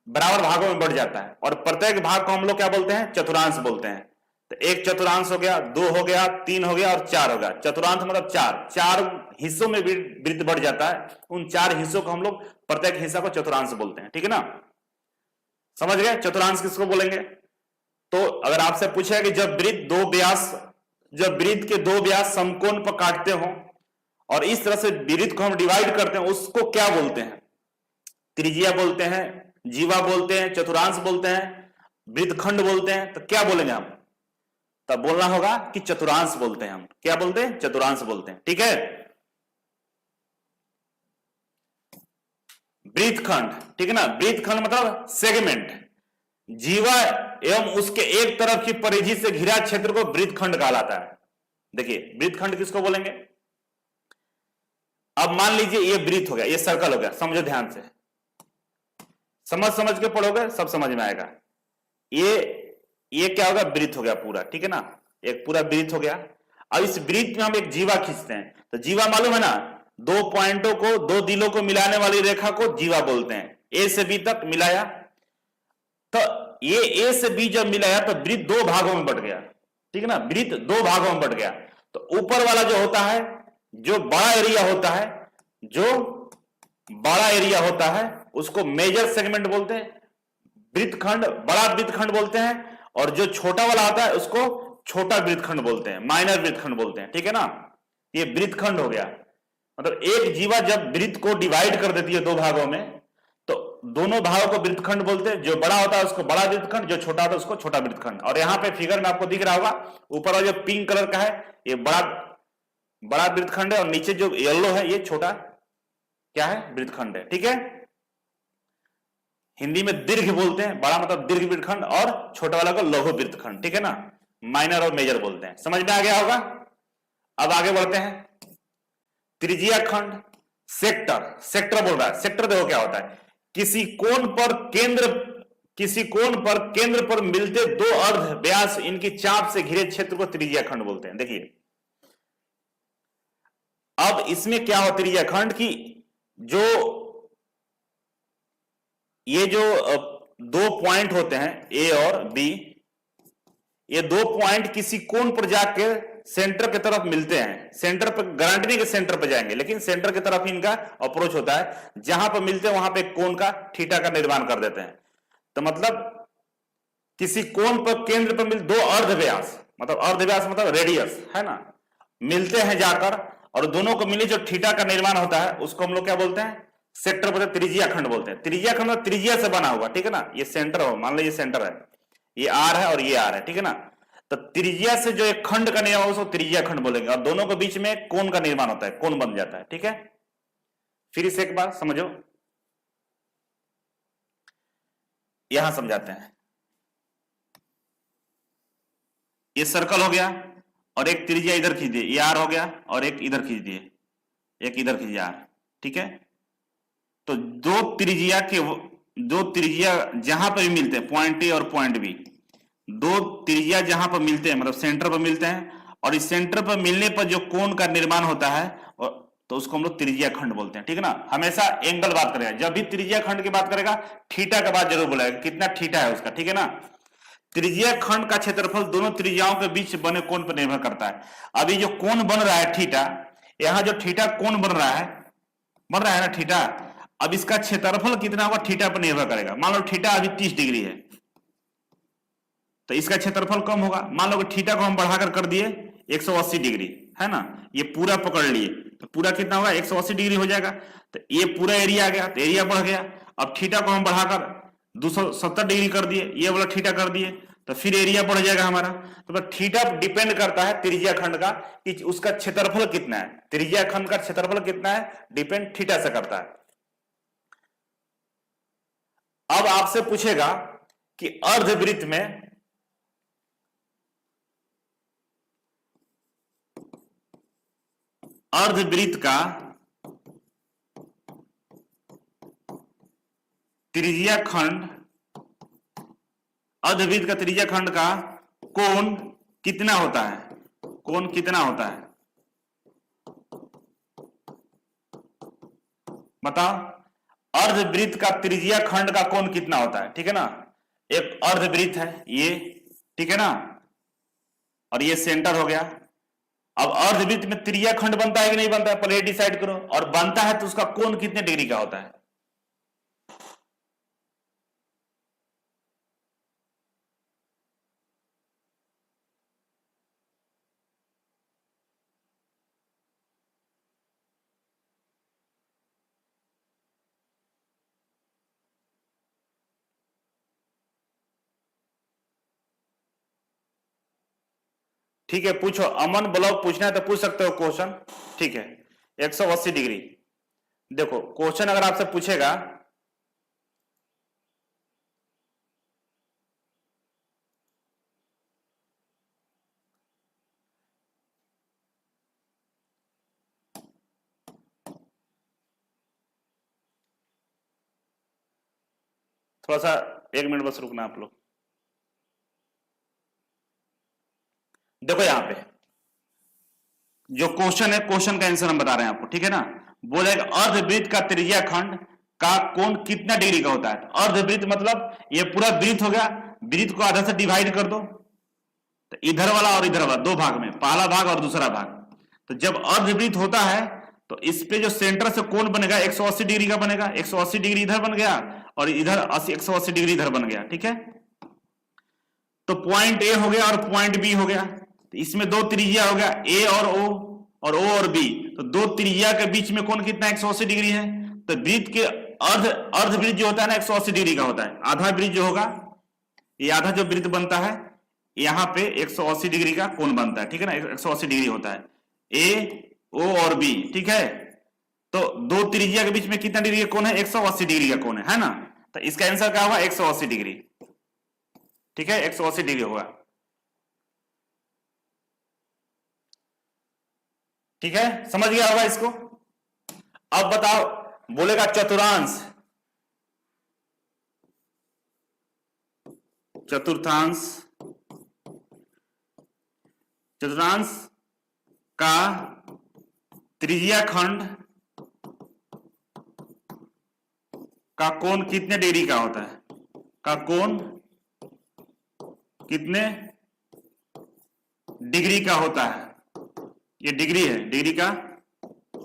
बराबर भागों में बढ़ जाता है, और प्रत्येक भाग को हम लोग क्या बोलते हैं, चतुर्थांश बोलते हैं। तो एक चतुर्थांश हो गया, दो हो गया, तीन हो गया और चार हो गया। चतुर्थांश मतलब चार, चार हिस्सों में वृत्त बढ़ जाता है, उन चार हिस्सों को हम लोग प्रत्येक हिस्सा को चतुर्थांश बोलते हैं, ठीक है ना। समझ गए, चतुर्थांश किसको बोलेंगे। तो अगर आपसे पूछा कि जब वृत्त के दो व्यास समकोण पर काटते हो और इस तरह से वृत्त को हम डिवाइड करते हैं, उसको क्या बोलते हैं, त्रिज्या बोलते हैं, जीवा बोलते हैं, चतुर्थांश बोलते हैं, वृत्तखंड बोलते हैं, तो क्या बोलेंगे हम, तब बोलना होगा कि चतुर्थांश बोलते हैं हम। क्या बोलते हैं, चतुर्थांश बोलते हैं, ठीक है। वृत्तखंड, ठीक है ना, वृत्तखंड मतलब सेगमेंट। जीवा एवं उसके एक तरफ की परिधि से घिरा क्षेत्र को वृत्तखंड कहलाता है। देखिए वृत्तखंड किसको बोलेंगे। अब मान लीजिए ये वृत्त हो गया, ये सर्कल हो गया, समझो ध्यान से, समझ के पढ़ोगे सब समझ में आएगा। ये क्या होगा, वृत्त हो गया पूरा, ठीक है ना, एक पूरा वृत्त हो गया। अब इस वृत्त में हम एक जीवा खींचते हैं, तो जीवा मालूम है ना, दो पॉइंटों को, दो दिलों को मिलाने वाली रेखा को जीवा बोलते हैं। ए से बी तक मिलाया, तो ये ए से बी जब मिलाया तो वृत्त दो भागों में बढ़ गया, ठीक है ना, वृत्त दो भागों में बढ़ गया। तो ऊपर वाला जो होता है, जो बड़ा एरिया होता है, जो बड़ा एरिया होता है उसको मेजर सेगमेंट बोलते हैं, वृत्तखंड, बड़ा वृत्तखंड बोलते हैं, और जो छोटा वाला होता है उसको छोटा वृत्तखंड बोलते हैं, माइनर वृत्तखंड बोलते हैं, ठीक है ना। ये वृत्तखंड हो गया। मतलब एक जीवा जब वृत्त को डिवाइड कर देती है दो भागों में, तो दोनों भागों को वृत्तखंड बोलते हैं। जो बड़ा होता है उसको बड़ा वृत्तखंड, जो छोटा होता है उसको छोटा वृत्तखंड। और यहां पे फिगर में आपको दिख रहा होगा, ऊपर वाला जो पिंक कलर का है ये बड़ा वृत्तखंड है, और नीचे जो येलो है ये छोटा क्या है, वृत्तखंड है, ठीक है। हिंदी में दीर्घ बोलते हैं, बड़ा मतलब दीर्घ वृत्तखंड, और छोटा वाला को लघु वृत्तखंड, ठीक है ना, माइनर और मेजर बोलते हैं। समझ में आ गया होगा। अब आगे बढ़ते हैं, त्रिज्या खंड, सेक्टर बोल रहा है। सेक्टर देखो क्या होता है, किसी कोण पर केंद्र पर मिलते दो अर्ध व्यास इनकी चाप से घिरे क्षेत्र को त्रिज्या खंड बोलते हैं। देखिए अब इसमें क्या हो, त्रिज्या खंड की ये जो दो पॉइंट होते हैं ए और बी, ये दो पॉइंट किसी कोण पर जाके सेंटर की तरफ मिलते हैं। सेंटर पर गारंटी नहीं कि सेंटर पर जाएंगे, लेकिन सेंटर की तरफ इनका अप्रोच होता है। जहां पर मिलते हैं वहां पे कोण का, थीटा का निर्माण कर देते हैं। तो मतलब किसी कोण पर केंद्र पर मिल दो अर्धव्यास, मतलब अर्धव्यास मतलब रेडियस है ना, मिलते हैं जाकर, और दोनों को मिले जो थीटा का निर्माण होता है उसको हम लोग क्या बोलते हैं, सेक्टर बोलते हैं, त्रिज्या खंड बोलते हैं। त्रिज्या खंड मतलब त्रिज्या से बना हुआ, ठीक है ना। ये सेंटर हो, मान लो ये सेंटर है, ये आर है और ये आर है, ठीक है ना। तो त्रिज्या से जो एक खंड का निर्माण उसको त्रिज्या खंड बोलेंगे, और दोनों के बीच में कोण का निर्माण होता है, कोण बन जाता है, ठीक है। फिर इसे एक बार समझो, यहां समझाते हैं। ये सर्कल हो गया और एक त्रिज्या इधर खींच दिए, ये आर हो गया, और एक इधर खींच दिए, एक इधर खींच दिया आर, ठीक है। तो दो त्रिज्या जहां पर भी मिलते हैं, पॉइंट ए और पॉइंट बी, दो त्रिज्या जहां पर मिलते हैं मतलब सेंटर पर मिलते हैं, और इस सेंटर पर मिलने पर जो कोण का निर्माण होता है तो उसको हम लोग त्रिज्या खंड बोलते हैं, ठीक है ना। हमेशा एंगल बात करेगा, जब भी त्रिज्या खंड की बात करेगा थीटा का बात जरूर बोलेगा, कितना थीटा है उसका, ठीक है ना। त्रिज्या खंड का क्षेत्रफल दोनों त्रिज्याओं के बीच बने कोण पर निर्भर करता है। अभी जो कोण बन रहा है थीटा, यहां जो थीटा कोण बन रहा है ना थीटा, अब इसका क्षेत्रफल कितना होगा थीटा पर निर्भर करेगा। मान लो थीटा अभी 30 डिग्री है तो इसका क्षेत्रफल कम होगा। मान लो कि थीटा को हम बढ़ाकर कर दिए 180 डिग्री, है ना, ये पूरा पकड़ लिए तो पूरा कितना होगा 180 डिग्री हो जाएगा। तो ये पूरा एरिया आ गया, तो एरिया बढ़ गया। अब थीटा को हम बढ़ाकर 270 डिग्री कर दिए, ये वाला थीटा कर दिए तो फिर एरिया बढ़ जाएगा हमारा। तो बस थीटा डिपेंड करता है त्रिज्या खंड का कि उसका क्षेत्रफल कितना है, त्रिज्या खंड का क्षेत्रफल कितना है, डिपेंड थीटा से करता है। अब आपसे पूछेगा कि अर्धवृत्त में अर्धवृत्त का त्रिज्या खंड, अर्धवृत्त का त्रिज्या खंड का कोण कितना होता है, कोण कितना होता है बताओ। अर्धवृत्त का त्रिज्या खंड का कोण कितना होता है, ठीक है ना। एक अर्धवृत्त है ये, ठीक है ना, और ये सेंटर हो गया। अब अर्धवृत्त में त्रिज्या खंड बनता है कि नहीं बनता है, पहले डिसाइड करो। और बनता है तो उसका कोण कितने डिग्री का होता है। ठीक है, पूछो। अमन ब्लॉक पूछना है तो पूछ सकते हो क्वेश्चन, ठीक है। 180 डिग्री। देखो क्वेश्चन अगर आपसे पूछेगा थोड़ा सा 1 मिनट बस रुकना आप लोग। देखो यहां पे जो क्वेश्चन है, क्वेश्चन का आंसर हम बता रहे हैं आपको, ठीक है ना। बोलेगा अर्धवृत्त का त्रिज्या खंड का कोण कितना डिग्री का होता है। अर्धवृत्त मतलब ये पूरा वृत्त हो गया, वृत्त को आधा से डिवाइड कर दो, तो इधर वाला और इधर वाला दो भाग में, पहला भाग और दूसरा भाग। तो जब अर्धवृत्त होता है तो इस पे जो सेंटर से कोण बनेगा 180 डिग्री का बनेगा। 180 डिग्री इधर बन गया और इधर 180 डिग्री इधर बन गया, ठीक है। तो पॉइंट ए हो गया और पॉइंट बी हो गया। तो इसमें दो त्रिज्या हो गया, ए और ओ और बी। तो दो त्रिज्या के बीच में कोण कितना 180 डिग्री है। तो वृत्त के अर्धवृत्त जो होता है ना 180 डिग्री का होता है। आधा वृत्त जो होगा, ये आधा जो वृत्त बनता है यहां पे 180 डिग्री का कोण बनता है, ठीक है ना। 180 डिग्री होता है ए, ओ और बी, ठीक है। तो दो त्रिज्या के बीच में कितना डिग्री का कोण है, 180 डिग्री का कोण है ना। तो इसका आंसर क्या होगा, 180 डिग्री, ठीक है। 180 डिग्री होगा, ठीक है। समझ गया होगा इसको। अब बताओ, बोलेगा चतुर्थांश, चतुर्थांश, चतुर्थांश का त्रिज्या खंड का कोण कितने डिग्री का होता है, का कोण कितने डिग्री का होता है। ये डिग्री है, डिग्री का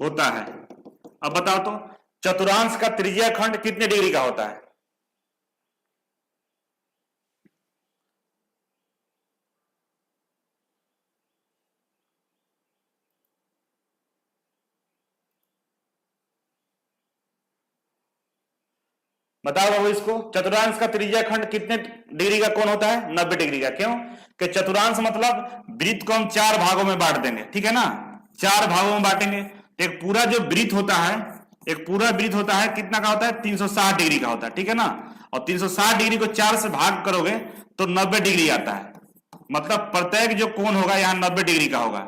होता है। अब बताओ तो चतुर्थांश का त्रिज्या खंड कितने डिग्री का होता है। बताओ बाबू इसको, चतुर्थांश का त्रिज्या खंड कितने डिग्री का कोण होता है, 90 डिग्री का। क्यों कि चतुर्थांश मतलब वृत्त को हम 4 भागों में बांट देंगे, ठीक है ना। 4 भागों में बांटेंगे तो एक पूरा जो वृत्त होता है, एक पूरा वृत्त होता है कितना का होता है, 360 डिग्री का होता है, ठीक है ना। और 360 डिग्री को 4 से भाग करोगे तो 90 डिग्री आता है। मतलब प्रत्येक जो कोण होगा यहां 90 डिग्री का होगा,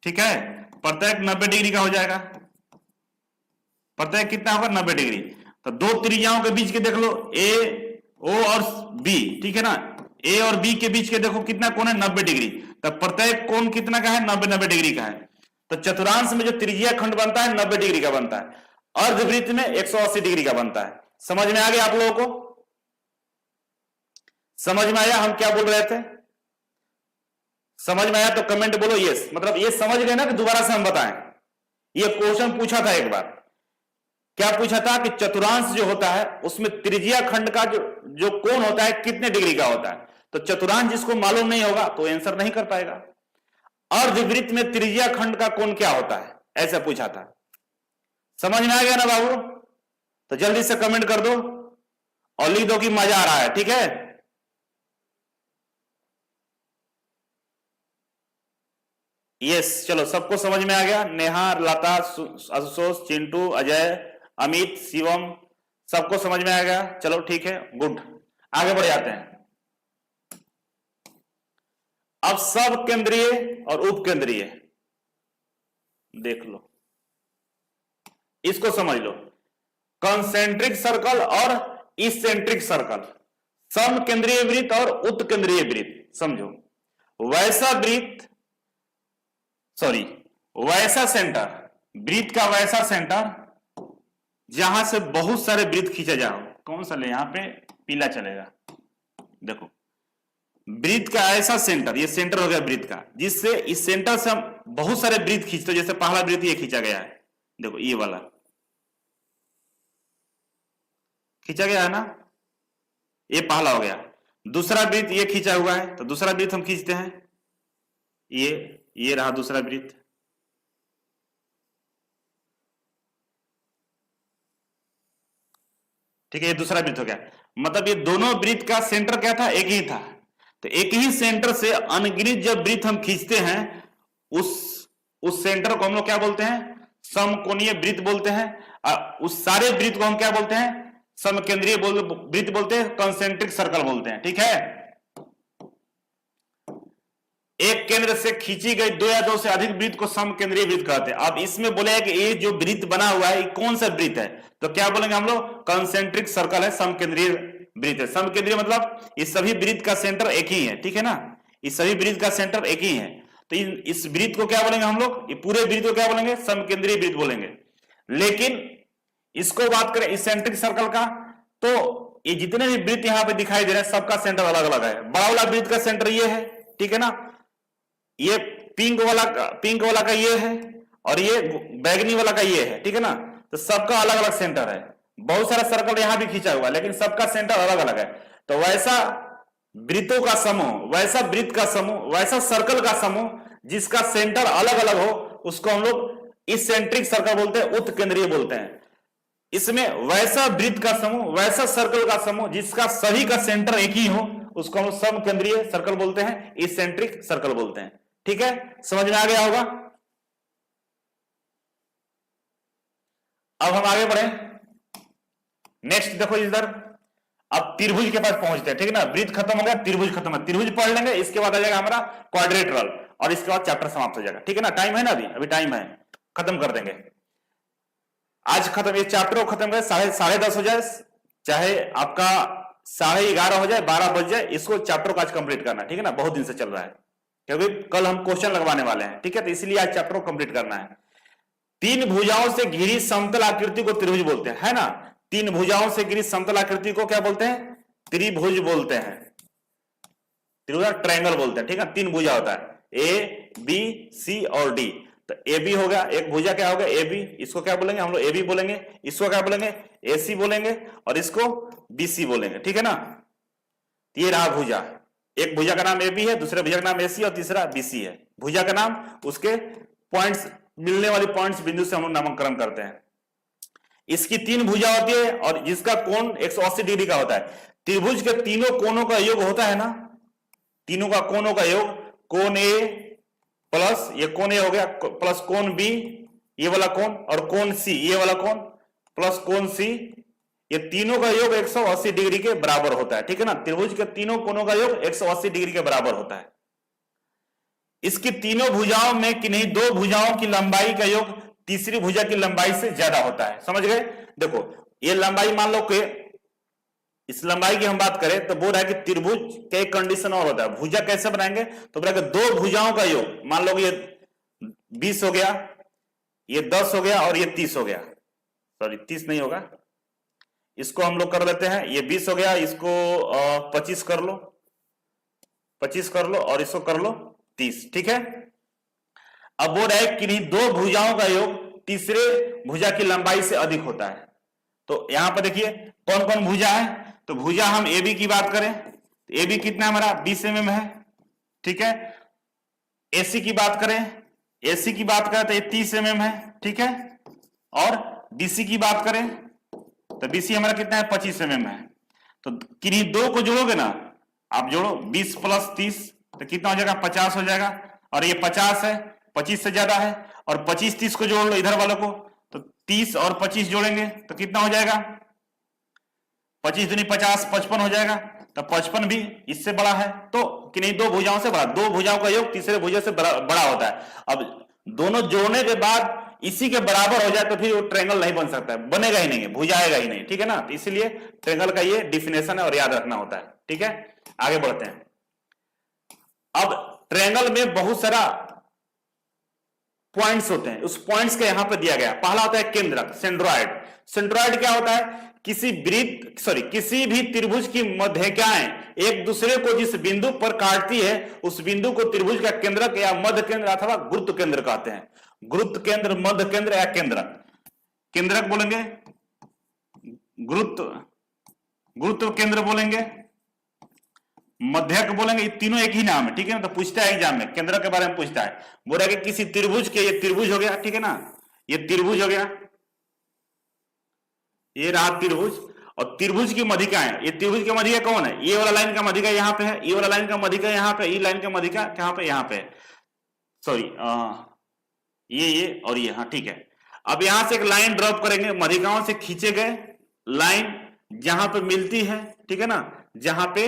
ठीक है। प्रत्येक 90 डिग्री का हो जाएगा। प्रत्येक कितना होगा, 90 डिग्री। तो दो त्रिज्याओं के बीच के देख लो, ए, ओ और बी, ठीक है ना। ए और बी के बीच के देखो कितना कोण है, 90 डिग्री। तो प्रत्येक कोण कितना का है, 90 डिग्री का है। तो चतुर्थांश में जो त्रिज्या खंड बनता है 90 डिग्री का बनता है। अर्धवृत्त में 180 डिग्री का बनता है। समझ में आ गया आप लोगों को, समझ में आया हम क्या बोल रहे थे। समझ में आया तो कमेंट बोलो यस, मतलब ये समझ गए ना कि दोबारा से हम बताएं। ये क्वेश्चन पूछा था एक बार, क्या पूछा था कि चतुर्थांश जो होता है उसमें त्रिज्या खंड का जो कोण होता है कितने डिग्री का होता है। तो चतुर्थांश जिसको मालूम नहीं होगा तो आंसर नहीं कर पाएगा। अर्धवृत्त में त्रिज्या खंड का कोण क्या होता है, ऐसा पूछा था। समझ में आ गया ना बाबू। तो जल्दी से कमेंट कर दो और लिख दो कि मजा आ रहा है, ठीक है। यस, चलो सबको समझ में आ गया। नेहा, लता, आशुतोष, चिंटू, अजय, अमित, शिवम, सबको समझ में आ गया। चलो ठीक है, गुड। आगे बढ़ जाते हैं। अब सब केंद्रीय और उपकेंद्रीय देख लो, इसको समझ लो। कंसेंट्रिक सर्कल और इसेंट्रिक सर्कल, सम केंद्रीय वृत्त और उत्केंद्रीय वृत्त समझो। वैसा वृत्त, सॉरी, वैसा सेंटर, वृत्त का वैसा सेंटर जहां से बहुत सारे वृत्त खींचे जाओ। कौन सा ले, यहां पे पीला चलेगा। देखो, वृत्त का ऐसा सेंटर, ये सेंटर हो गया वृत्त का, जिससे इस सेंटर से हम बहुत सारे वृत्त खींचते। जैसे पहला वृत्त ये खींचा गया है, देखो ये वाला खींचा गया है ना, ये पहला हो गया। दूसरा वृत्त ये खींचा हुआ है, तो दूसरा वृत्त हम खींचते हैं, ये रहा दूसरा वृत्त। ठीक है, ये दूसरा वृत्त हो गया। मतलब ये दोनों वृत्त का सेंटर क्या था, एक ही था। तो एक ही सेंटर से अनगिनत जब वृत्त हम खींचते हैं, उस सेंटर को हम लोग क्या बोलते हैं, समकोणीय वृत्त बोलते हैं। उस सारे वृत्त को हम क्या बोलते हैं, समकेंद्रीय वृत्त बोलते हैं, कंसेंट्रिक सर्कल बोलते हैं। ठीक है, एक केंद्र से खींची गई दो या दो से अधिक वृत्त को समकेंद्रीय वृत्त कहते हैं। अब इसमें बोले कि ये जो वृत्त बना हुआ है, ये कौन सा वृत्त है, तो क्या बोलेंगे हम लोग, कंसेंट्रिक सर्कल है, समकेंद्रीय वृत्त है। समकेंद्रीय मतलब इस सभी वृत्त का सेंटर एक ही है। ठीक है ना, इस सभी वृत्त का सेंटर एक ही है। तो इस वृत्त को क्या बोलेंगे हम लोग, ये पूरे वृत्त को क्या बोलेंगे, समकेंद्रीय वृत्त बोलेंगे। लेकिन इसको बात करें इसेंट्रिक सर्कल का, तो ये जितने भी वृत्त यहां पे दिखाई दे रहे हैं, सबका सेंटर अलग अलग है। बड़ा वाला वृत्त का सेंटर ये है, ठीक है ना, ये पिंक वाला का ये है, और ये बैगनी वाला का ये है। ठीक है ना, तो सबका अलग अलग सेंटर है। बहुत सारा सर्कल यहां भी खींचा हुआ है, लेकिन सबका सेंटर अलग अलग है। तो वैसा वृत्तों का समूह, वैसा वृत्त का समूह, वैसा सर्कल का समूह जिसका सेंटर अलग अलग हो, उसको हम लोग इसेंट्रिक सर्कल बोलते हैं, उत्केंद्रीय बोलते हैं। इसमें वैसा वृत्त का समूह, वैसा सर्कल का समूह जिसका सभी का सेंटर एक ही हो, उसको हम लोग समकेंद्रीय सर्कल बोलते हैं, इसेंट्रिक सर्कल बोलते हैं। ठीक है, समझ में आ गया होगा। अब हम आगे बढ़े, नेक्स्ट देखो इधर। अब त्रिभुज के पास पहुंचते हैं। ठीक है ना, वृत्त खत्म हो गया, त्रिभुज खत्म है। त्रिभुज पढ़ लेंगे, इसके बाद आ जाएगा हमारा क्वाड्रिलेटरल, और इसके बाद चैप्टर समाप्त हो जाएगा। ठीक है ना, टाइम है ना, अभी टाइम है, खत्म कर देंगे आज। खत्म, ये चैप्टर को खत्म कर 10:30 हो जाए, चाहे आपका 11:30 हो जाए, 12 बज जाए, इसको चैप्टर को आज कंप्लीट करना है। ठीक है ना, बहुत दिन से चल रहा है, क्योंकि कल हम क्वेश्चन लगवाने वाले हैं। ठीक है, तो इसलिए आज चैप्टर को कंप्लीट करना है। तीन भुजाओं से घिरी समतल आकृति को त्रिभुज बोलते हैं, है ना। तीन भुजाओं से घिरी समतल आकृति को क्या बोलते हैं, त्रिभुज बोलते हैं। त्रिभुज ट्रायंगल बोलते हैं। ठीक है, तीन भुजा होता है, ए बी सी और डी। तो ए बी हो गया, एक भुजा क्या हो गया, ए बी, इसको क्या बोलेंगे हम लोग, ए बी बोलेंगे। इसको क्या बोलेंगे, ए सी बोलेंगे, और इसको बी सी बोलेंगे। ठीक है ना, ये रहा भुजा। एक भुजा का नाम ए बी है, दूसरे भुजा का नाम ए सी, और तीसरा बी सी है। भुजा का नाम उसके पॉइंट्स, मिलने वाली पॉइंट्स, बिंदु से हम लोग नामकरण करते हैं। इसकी तीन भुजा होती है, और जिसका कोण 180 डिग्री का होता है। त्रिभुज के तीनों कोणों का योग होता है ना, तीनों का कोणों का योग, कोण ए प्लस ये कोण ए हो गया, प्लस कोण बी ये वाला कोण, और कोण सी ये वाला कोण, प्लस कोण सी, ये तीनों का योग 180 डिग्री के बराबर होता है। ठीक है ना, त्रिभुज के तीनों कोणों का योग 180 डिग्री के बराबर होता है। इसकी तीनों भुजाओं में किन्हीं दो भुजाओं की लंबाई का योग तीसरी भुजा की लंबाई से ज्यादा होता है। समझ गए। देखो, ये लंबाई मान लो कि इस लंबाई की हम बात करें, तो बोल रहा है कि त्रिभुज के एक कंडीशन और होता है। भुजा कैसे बनाएंगे, तो बोला कि दो भुजाओं का योग, मान लो ये 20 हो गया, ये 10 हो गया, और ये 30 हो गया। सॉरी, 30 नहीं होगा, इसको हम लोग कर लेते हैं, ये 20 हो गया, इसको 25 कर लो, 25 कर लो, और इसको कर लो 30। ठीक है, अब वो रहे कि नहीं दो भुजाओं का योग तीसरे भुजा की लंबाई से अधिक होता है। तो यहां पर देखिए कौन कौन भुजा है। तो भुजा हम ए बी की बात करें, तो ए बी कितना हमारा 20 mm है। ठीक है, एसी की बात करें, एसी की बात करें तो ये 30 mm है। ठीक है, और बीसी की बात करें तो बीसी हमारा कितना है, 25 mm है। तो किन्हीं दो को जोड़ोगे ना, आप जोड़ो 20 + 30 तो कितना हो जाएगा, 50 हो जाएगा। और ये 50 है, 25 से ज्यादा है, और 25 30 को जोड़ लो इधर वालों को, तो 30 और 25 जोड़ेंगे तो कितना हो जाएगा, 25 दूनी 50, 55 हो जाएगा। तो 55 भी इससे बड़ा है, तो कि नहीं, दो भुजाओं से बड़ा, दो भुजाओं का योग तीसरे भुजा से बड़ा होता है। अब दोनों जोड़ने के बाद इसी के बराबर हो जाए तो फिर वो ट्रायंगल नहीं बन सकता है, बनेगा ही नहीं, भुजाएगा ही नहीं, ठीक है ना। तो इसलिए ट्रायंगल का ये डिफिनेशन है और याद रखना होता है, ठीक है। आगे बढ़ते हैं। अब ट्रायंगल में बहुत सारा पॉइंट्स होते हैं, उस पॉइंट्स का यहां पे दिया गया। पहला होता है केंद्रक, सेंट्रॉइड। सेंट्रॉइड क्या होता है, किसी भी त्रिभुज की मध्यिकाएं एक दूसरे को जिस बिंदु पर काटती है उस बिंदु को त्रिभुज का केंद्रक या मध्य केंद्र अथवा गुरुत्व केंद्र कहते हैं। गुरुत्व केंद्र, मध्य केंद्र या केंद्रक। केंद्रक बोलेंगे, गुरुत्व केंद्र बोलेंगे, मध्यक बोलेंगे, ये तीनों एक ही नाम है, ठीक है ना। तो पूछता है एग्जाम में, केंद्रक के बारे में पूछता है, बोला कि किसी त्रिभुज के, ये त्रिभुज हो गया, ठीक है ना, ये त्रिभुज हो गया, ये रहा त्रिभुज, और त्रिभुज की मध्यिकाएं, ये त्रिभुज की मध्यिका कौन है, ये वाला लाइन का मध्यिका यहां पे है, ये वाला लाइन का मध्यिका यहां पे, ये लाइन का मध्यिका कहां पे, यहां पे, सॉरी ये और ये, हाँ ठीक है। अब यहां से एक लाइन ड्रॉप करेंगे, मध्यिकाओं से खींचे गए लाइन जहां पे मिलती है, ठीक है ना, जहां पे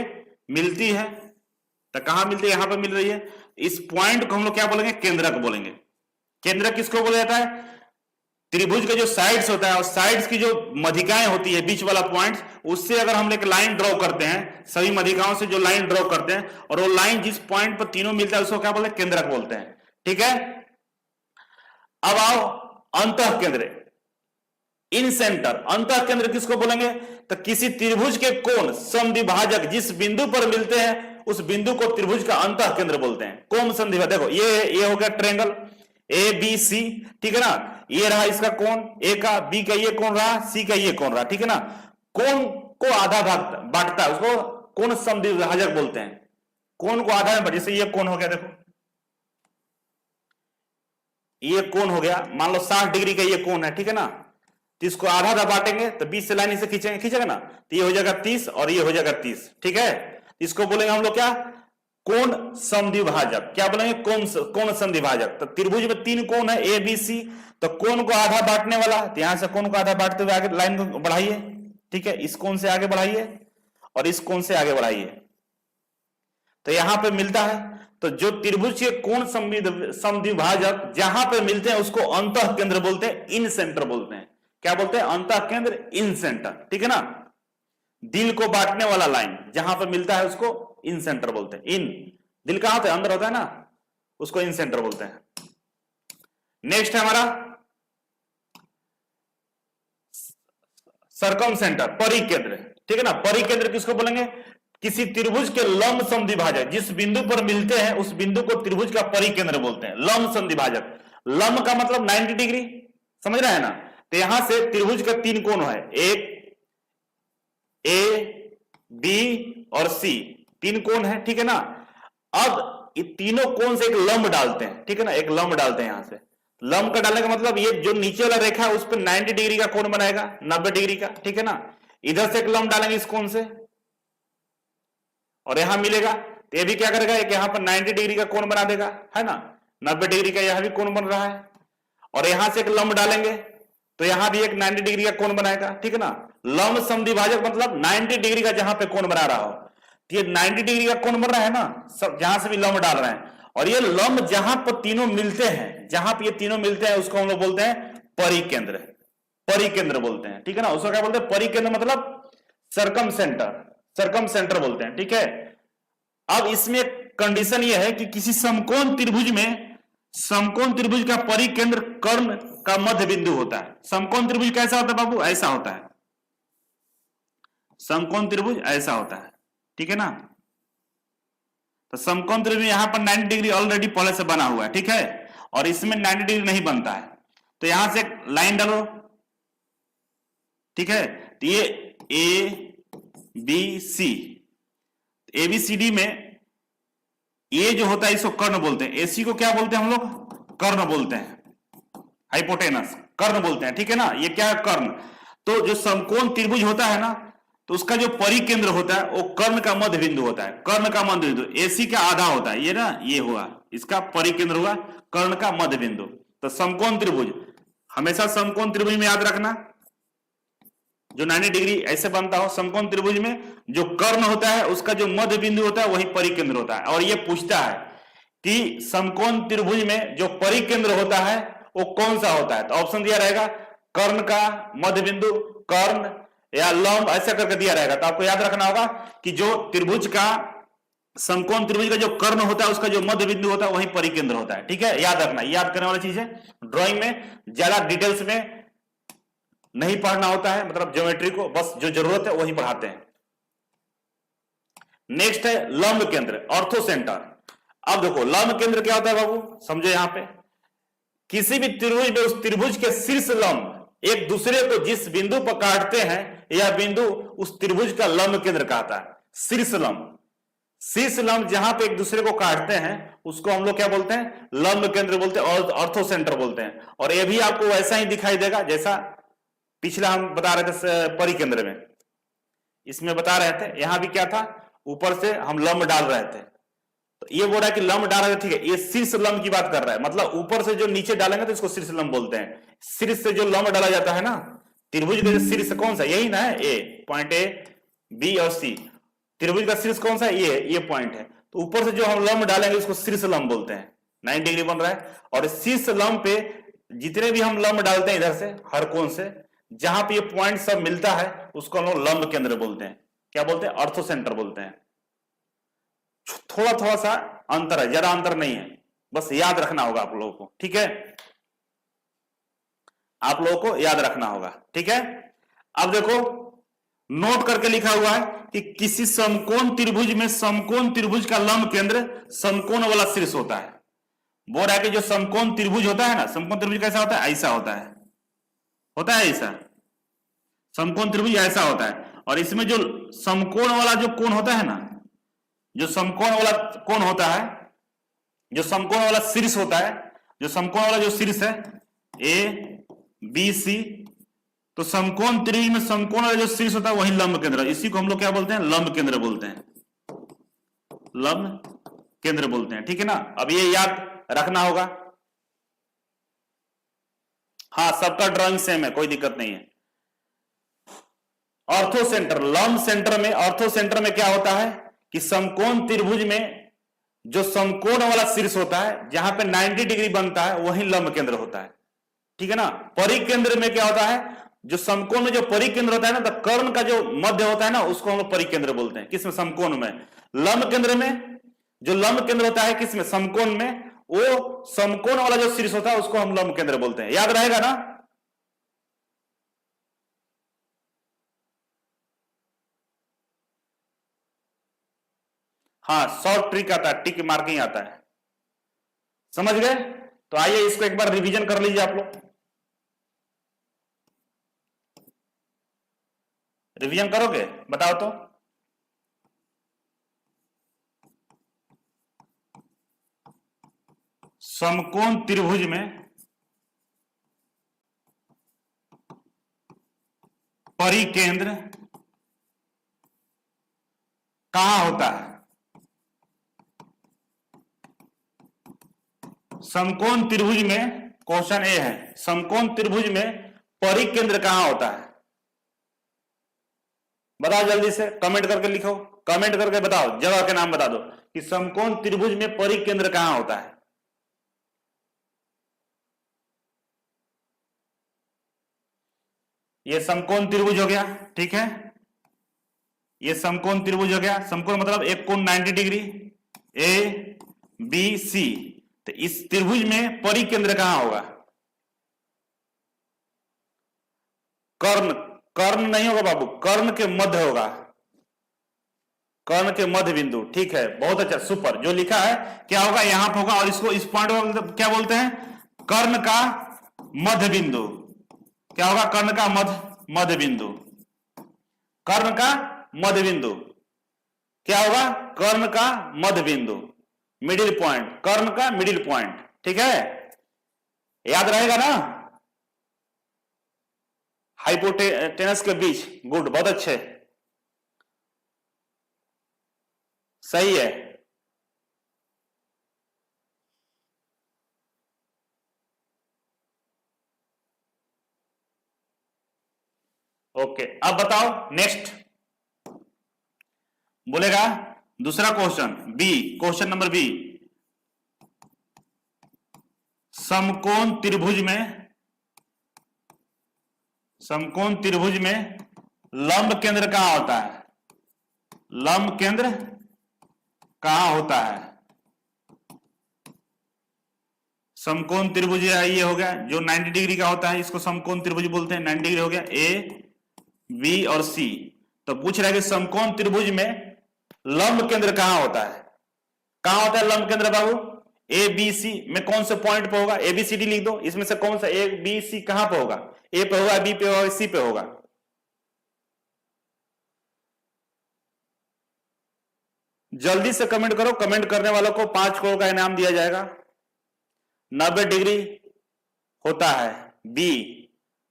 मिलती है, तो कहां मिलती है, यहां पे मिल रही है, इस पॉइंट को हम लोग क्या बोलेंगे, केंद्रक बोलेंगे। केंद्रक किसको बोला जाता है, त्रिभुज के जो साइड्स होता है और साइड्स की जो मध्यिकाएं होती है, बीच वाला पॉइंट, उससे अगर हम एक लाइन ड्रॉ करते हैं, सभी मध्यिकाओं से जो लाइन ड्रॉ करते हैं और वो लाइन जिस पॉइंट पर तीनों मिलता है उसको क्या बोलते हैं, केंद्रक बोलते हैं, ठीक है। अब आओ अंतः केंद्र, इन सेंटर। अंतः केंद्र किसको बोलेंगे, तो किसी त्रिभुज के कोण समद्विभाजक जिस बिंदु पर मिलते हैं उस बिंदु को त्रिभुज का अंतः केंद्र बोलते हैं। कोण समद्विभाजक, देखो ये हो गया ट्रायंगल ए बी सी, ठीक है ना, ये रहा इसका कोण, ए का, बी का ये कोण रहा, सी का ये कोण रहा, ठीक है ना। कोण को आधा भाग बांटता है, उसको कोण समद्विभाजक बोलते हैं। कोण को आधा में, जैसे ये कोण हो गया, देखो ये कोण हो गया, मान लो 60 डिग्री का ये कोण है, ठीक है ना, तो इसको आधा बांटेंगे तो 20 से लाइन इसे खींचेगा ना, तो ये हो जाएगा 30 और ये हो जाएगा 30, ठीक है। इसको बोलेंगे हम लोग क्या, कोण समद्विभाजक। क्या बोलेंगे, कोण समद्विभाजक। तो त्रिभुज में 3 कोण है, ए बी सी, तो कोण को आधा बांटने वाला, तो यहां से कोण को आधा बांटते हुए आगे लाइन को बढ़ाइए, ठीक है, इस कोण से आगे बढ़ाइए और इस कोण से आगे बढ़ाइए, तो यहां पे मिलता है। तो जो त्रिभुज के कोण समद्विभाजक जहां पे मिलते हैं उसको अंतः केंद्र बोलते हैं, इन सेंटर बोलते हैं। क्या बोलते हैं, अंतः केंद्र, इन सेंटर, ठीक है ना। दिल को बांटने वाला लाइन जहां पे मिलता है उसको इन सेंटर बोलते हैं। इन दिल कहां होता है, अंदर होता है ना, उसको इन सेंटर बोलते हैं। नेक्स्ट है हमारा सरकम सेंटर, परिकेंद्र, ठीक है ना। परिकेंद्र किसको बोलेंगे, किसी त्रिभुज के लंब समद्विभाजक जिस बिंदु पर मिलते हैं उस बिंदु को त्रिभुज का परिकेंद्र बोलते हैं। लंब समद्विभाजक, लंब का मतलब 90 डिग्री, समझ रहे हैं ना। तो यहां से त्रिभुज का 3 कोण है, एक ए बी और सी, 3 कोण है, ठीक है ना। अब ये तीनों कोण से एक लंब डालते हैं, ठीक है ना, एक लंब डालते हैं। यहां से लंब का डालने का मतलब ये जो नीचे वाला रेखा है उस पर 90 डिग्री का कोण बनाएगा, 90 डिग्री का, ठीक है ना। इधर से एक लंब डालेंगे इस कोण से और यहां मिलेगा, तो ये भी क्या करेगा, एक यहां पर 90 डिग्री का कोण बना देगा, है ना, 90 डिग्री का यहां भी कोण बन रहा है। और यहां से एक लंब डालेंगे तो यहां भी एक 90 डिग्री का कोण बनाएगा, ठीक है ना। लंब समद्विभाजक मतलब 90 डिग्री का जहां पे कोण बना रहा हो, तो ये 90 डिग्री का कोण बन रहा है ना, सब जहां से भी लंब डाल रहे हैं। और ये लंब जहां पर तीनों मिलते हैं, जहां पे ये तीनों मिलते हैं उसको हम लोग बोलते हैं परिकेंद्र, परिकेंद्र बोलते हैं, ठीक है ना। उसको क्या बोलते हैं, परिकेंद्र मतलब सरकम सेंटर, सरकम सेंटर बोलते हैं, ठीक है। अब इसमें कंडीशन यह है कि किसी समकोण त्रिभुज में, समकोण त्रिभुज का परिकेंद्र कर्ण का मध्य बिंदु होता है। समकोण त्रिभुज कैसा होता है बाबू, ऐसा होता है, समकोण त्रिभुज ऐसा होता है, ठीक है ना। तो समकोण त्रिभुज यहां पर 90 डिग्री ऑलरेडी पहले से बना हुआ है, ठीक है, और इसमें 90 डिग्री नहीं बनता है, तो यहां से एक लाइन डालो, ठीक है। तो ये A B C, A B C D में ये जो होता है इसको कर्ण बोलते हैं, एसी को क्या बोलते हैं हम लोग, कर्ण बोलते हैं, हाइपोटेनस, कर्ण बोलते हैं, ठीक है ना। ये क्या है, कर्ण। तो जो समकोण त्रिभुज होता है ना, तो उसका जो परिकेंद्र होता है वो कर्ण का मध्य बिंदु होता है। कर्ण का मध्य बिंदु AC का आधा होता है, ये ना, ये हुआ इसका परिकेंद्र, हुआ कर्ण का मध्य बिंदु। तो समकोण त्रिभुज, हमेशा समकोण त्रिभुज में याद रखना, जो 90 डिग्री ऐसे बनता हो, समकोण त्रिभुज में जो कर्ण होता है उसका जो मध्य बिंदु होता है वही परिकेंद्र होता है। और ये पूछता है कि समकोण त्रिभुज में जो परिकेंद्र होता है वो कौन सा होता है, तो ऑप्शन दिया रहेगा कर्ण का मध्य बिंदु, कर्ण या लंब, ऐसा करके दिया रहेगा। तो आपको याद रखना होगा कि जो त्रिभुज का, समकोण त्रिभुज का जो कर्ण होता है उसका जो मध्य बिंदु होता है वही परिकेंद्र होता है। ठीक है, याद रखना, याद करने वाली चीज है। ड्राइंग में ज्यादा डिटेल्स में नहीं पढ़ना होता है, मतलब ज्योमेट्री को बस जो जरूरत है वही पढ़ाते हैं। नेक्स्ट है लंब केंद्र, ऑर्थो सेंटर। अब देखो लंब केंद्र क्या होता है बाबू, समझो यहां पे किसी भी त्रिभुज में उस त्रिभुज के शीर्ष लंब एक दूसरे को जिस बिंदु पर काटते हैं, यह बिंदु उस त्रिभुज का लंब केंद्र कहता है। शीर्ष लंब, शीर्ष लंब जहां पे एक दूसरे को काटते हैं उसको हम लोग क्या बोलते हैं, लंब केंद्र बोलते हैं और ऑर्थो सेंटर बोलते हैं। और यह भी आपको वैसा ही दिखाई देगा जैसा पिछला हम बता रहे थे परिकेंद्र में, इसमें बता रहे थे, यहां भी क्या था, ऊपर से हम लंब डाल रहे थे, तो ये बोल रहा है कि लंब डाल रहे थे, ठीक है, ये शीर्ष लंब की बात कर रहा है, मतलब ऊपर से जो नीचे डालेंगे तो इसको शीर्ष लंब बोलते हैं। शीर्ष से जो लंब डाला जाता है ना, त्रिभुज का शीर्ष कौन सा, यही ना है, ए पॉइंट, ए बी और सी, त्रिभुज का शीर्ष कौन सा, ये पॉइंट है, तो ऊपर से जो हम लंब डालेंगे उसको शीर्ष लंब बोलते हैं। 90 डिग्री बन रहा है, और शीर्ष लंब पे जितने भी हम लंब डालते हैं इधर से, हर कोण से, जहां पे ये पॉइंट सब मिलता है उसको हम लोग लंब केंद्र बोलते हैं। क्या बोलते हैं, ऑर्थो सेंटर बोलते हैं। थोड़ा थोड़ा सा अंतर है, ज्यादा अंतर नहीं है, बस याद रखना होगा आप लोगों को, ठीक है, आप लोगों को याद रखना होगा, ठीक है। अब देखो नोट करके लिखा हुआ है कि किसी समकोण त्रिभुज में समकोण त्रिभुज का लंब केंद्र समकोण वाला शीर्ष होता है। बोल रहा है कि जो समकोण त्रिभुज होता है ना, समकोण त्रिभुज कैसा होता है, ऐसा होता है, ऐसा समकोण त्रिभुज ऐसा होता है। और इसमें जो समकोण वाला जो कोण होता है ना, जो समकोण वाला कोण होता है, जो समकोण वाला शीर्ष होता है, जो समकोण वाला जो शीर्ष है ए बी सी, तो समकोण त्रिभुज में समकोण वाला जो शीर्ष होता है वही लंब केंद्र, इसी को हम लोग क्या बोलते हैं, लंब केंद्र बोलते हैं, लंब केंद्र बोलते हैं, ठीक है ना। अब ये याद रखना होगा। हाँ, सबका ड्राइंग सेम है, कोई दिक्कत नहीं है। ऑर्थो सेंटर, लंब सेंटर में, ऑर्थो सेंटर में क्या होता है कि समकोण त्रिभुज में जो समकोण वाला शीर्ष होता है, जहां पे 90 डिग्री बनता है वही लंब केंद्र होता है, ठीक है ना। परिकेंद्र में क्या होता है, जो समकोण में जो परिकेंद्र होता है ना, तो कर्ण का जो मध्य होता है ना उसको हम लोग परिकेंद्र बोलते हैं, किसमें, समकोण में। लंब केंद्र में जो लंब केंद्र होता है किसमें, समकोण में, वो समकोण वाला जो शीर्ष होता है उसको हम लंब केंद्र बोलते हैं, याद रहेगा ना। हाँ, शॉर्ट ट्रिक आता है, टिक मार्किंग आता है, समझ गए। तो आइए इसको एक बार रिवीजन कर लीजिए आप लोग, रिवीजन करोगे, बताओ तो। समकोण त्रिभुज में परिकेंद्र कहां होता है, समकोण त्रिभुज में, क्वेश्चन ए है, समकोण त्रिभुज में परिकेंद्र कहां होता है, बताओ जल्दी से, कमेंट करके लिखो, कमेंट करके बताओ, जगह के नाम बता दो कि समकोण त्रिभुज में परिकेंद्र कहां होता है। ये समकोण त्रिभुज हो गया, ठीक है, ये समकोण त्रिभुज हो गया। समकोण मतलब एक कोण 90 डिग्री, ए बी सी, तो इस त्रिभुज में परिकेंद्र कहां होगा, कर्ण, कर्ण नहीं होगा बाबू, कर्ण के मध्य होगा, कर्ण के मध्य बिंदु, ठीक है, बहुत अच्छा, सुपर, जो लिखा है क्या होगा, यहां पर होगा, और इसको इस पॉइंट को क्या बोलते हैं, कर्ण का मध्य बिंदु। क्या होगा, कर्ण का मध्य बिंदु, कर्ण का मध्य बिंदु क्या होगा, कर्ण का मध्य बिंदु, मिडिल पॉइंट, कर्ण का मिडिल पॉइंट, ठीक है, याद रहेगा ना। हाइपोटेनस के बीच, गुड, बहुत अच्छे, सही है। ओके, अब बताओ नेक्स्ट बोलेगा दूसरा question B, question number B, समकोण त्रिभुज में लंब केंद्र कहां होता है? लंब केंद्र कहां होता है? समकोण त्रिभुज ये हो गया जो 90 डिग्री का होता है, इसको समकोण त्रिभुज बोलते हैं। 90 डिग्री हो गया ए, बी और सी। तो पूछ रहा है कि समकोण त्रिभुज में लंब केंद्र कहां होता है? कहां होता है लंब केंद्र बाबू? ए बी सी में कौन से पॉइंट पे होगा? ए बी सी डी लिख दो, इसमें से कौन सा ए बी सी कहां पे होगा? ए पे होगा, बी पे होगा, सी पे होगा? जल्दी से कमेंट करो, कमेंट करने वालों को 5 करोड़ का इनाम दिया जाएगा। 90 डिग्री होता है बी,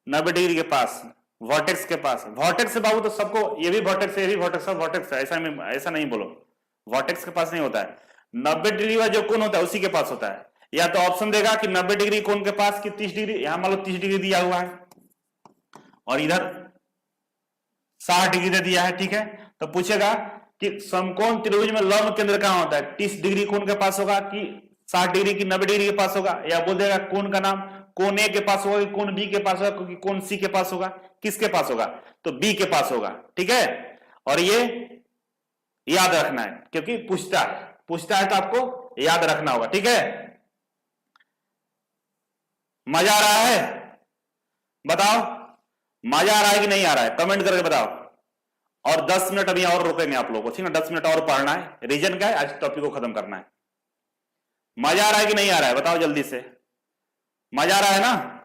90 डिग्री के पास, वर्टेक्स के पास। वर्टेक्स से बाबू तो सबको, ये भी वर्टेक्स है, ये भी वर्टेक्स, सब वर्टेक्स है, ऐसा नहीं बोलो, वर्टेक्स के पास नहीं होता है। 90 डिग्री का जो कोण होता है उसी के पास होता है। या तो ऑप्शन देगा कि 90 डिग्री कोण के पास कि 30 डिग्री, यहां मान लो 30 डिग्री दिया हुआ है और इधर 60 डिग्री दे दिया है, ठीक है। तो पूछेगा कि समकोण त्रिभुज में लंब केंद्र कहां होता है? 30 डिग्री कोण के पास होगा कि 60 डिग्री की 90 डिग्री के पास होगा? या बोल देगा कोण का नाम कोण ए के पास होगा कि कोण बी के पास होगा, क्योंकि कोण सी के पास होगा? किसके पास होगा? तो बी के पास होगा, ठीक है। और ये याद रखना है क्योंकि पूछता है तो आपको याद रखना होगा, ठीक है। मजा आ रहा है? बताओ मजा आ रहा है कि नहीं आ रहा है? कमेंट करके बताओ। और 10 मिनट अभी और रुकेंगे आप लोगों को, ठीक है। 10 मिनट और पढ़ना है। रीजन क्या है? आज टॉपिक को खत्म करना है। मजा आ रहा है कि नहीं आ रहा है? बताओ जल्दी से। मजा आ रहा है ना?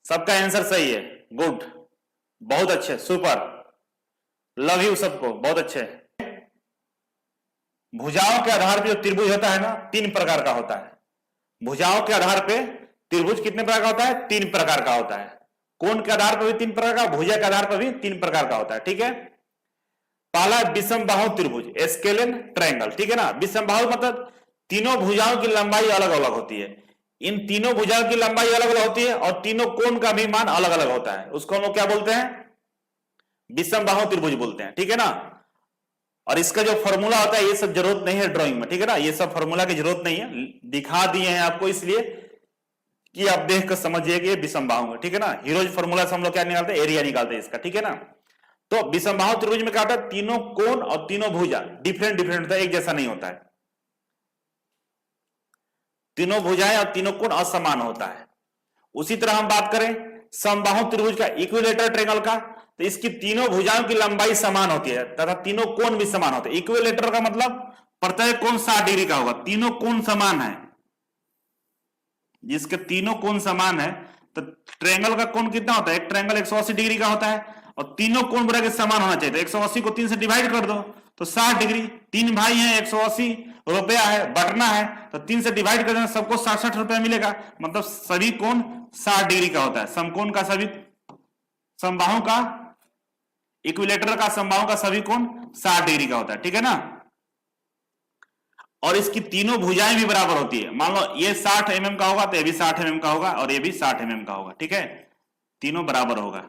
सबका आंसर सही है, गुड, बहुत अच्छे, सुपर, लव यू सबको, बहुत अच्छे। भुजाओं के आधार पर जो त्रिभुज होता है ना, 3 प्रकार का होता है। भुजाओं के आधार पे त्रिभुज कितने प्रकार का होता है? 3 प्रकार का होता है। कोण के आधार पर भी 3 प्रकार का, भुजा के आधार पर भी 3 प्रकार का होता है, ठीक है। पहला विषम बाहु त्रिभुज, एस्केलेन ट्रायंगल, ठीक है ना। विषम बाहु मतलब तीनों भुजाओं की लंबाई अलग अलग होती है। इन तीनों भुजाओं की लंबाई अलग अलग होती है और तीनों कोण का भी मान अलग अलग होता है। उसको हम लोग क्या बोलते हैं? विषम बाहु त्रिभुज बोलते हैं, ठीक है ना। और इसका जो फॉर्मूला होता है ये सब जरूरत नहीं है ड्राइंग में, ठीक है ना। ये सब फॉर्मूला की जरूरत नहीं है, दिखा दिए हैं आपको इसलिए कि आप देख कर समझिए कि ये विषम बाहु है, ठीक है ना। हीरोज फॉर्मूला से हम लोग क्या निकालते हैं? एरिया निकालते हैं इसका, ठीक है ना। तो विषम बाहु त्रिभुज में क्या होता है? तीनों कोण और तीनों भुजा डिफरेंट होता है, एक जैसा नहीं होता है। तीनों भुजाएं और तीनों कोण असमान होता है। उसी तरह हम बात करें समबाहु त्रिभुज का, इक्विलेटरल ट्रायंगल का, तो इसकी तीनों भुजाओं की लंबाई समान होती है तथा तीनों कोण भी समान होते हैं। इक्विलेटरल का मतलब प्रत्येक कोण 60 डिग्री का होगा, तीनों कोण समान है। जिसके तीनों कोण समान है तो ट्रायंगल का कोण कितना होता है? एक ट्रायंगल 180 डिग्री का होता है और तीनों कोण बराबर के समान होना चाहिए। तो 180 को 3 से डिवाइड कर दो तो 60 डिग्री। 3 भाई हैं, 180 रुपया है, बटना है, तो 3 से डिवाइड कर देना, सबको 60 रुपया मिलेगा। मतलब सभी कोण 60 डिग्री का होता है। समकोण का सभी, समबाहु का, इक्विलेटरल का, समबाहु का सभी कोण 60 डिग्री का होता है, ठीक है ना। और इसकी तीनों भुजाएं भी बराबर होती है। मान लो ये 60 mm का होगा तो ये भी 60 mm का होगा और ये भी 60 mm का होगा, ठीक है। तीनों बराबर होगा,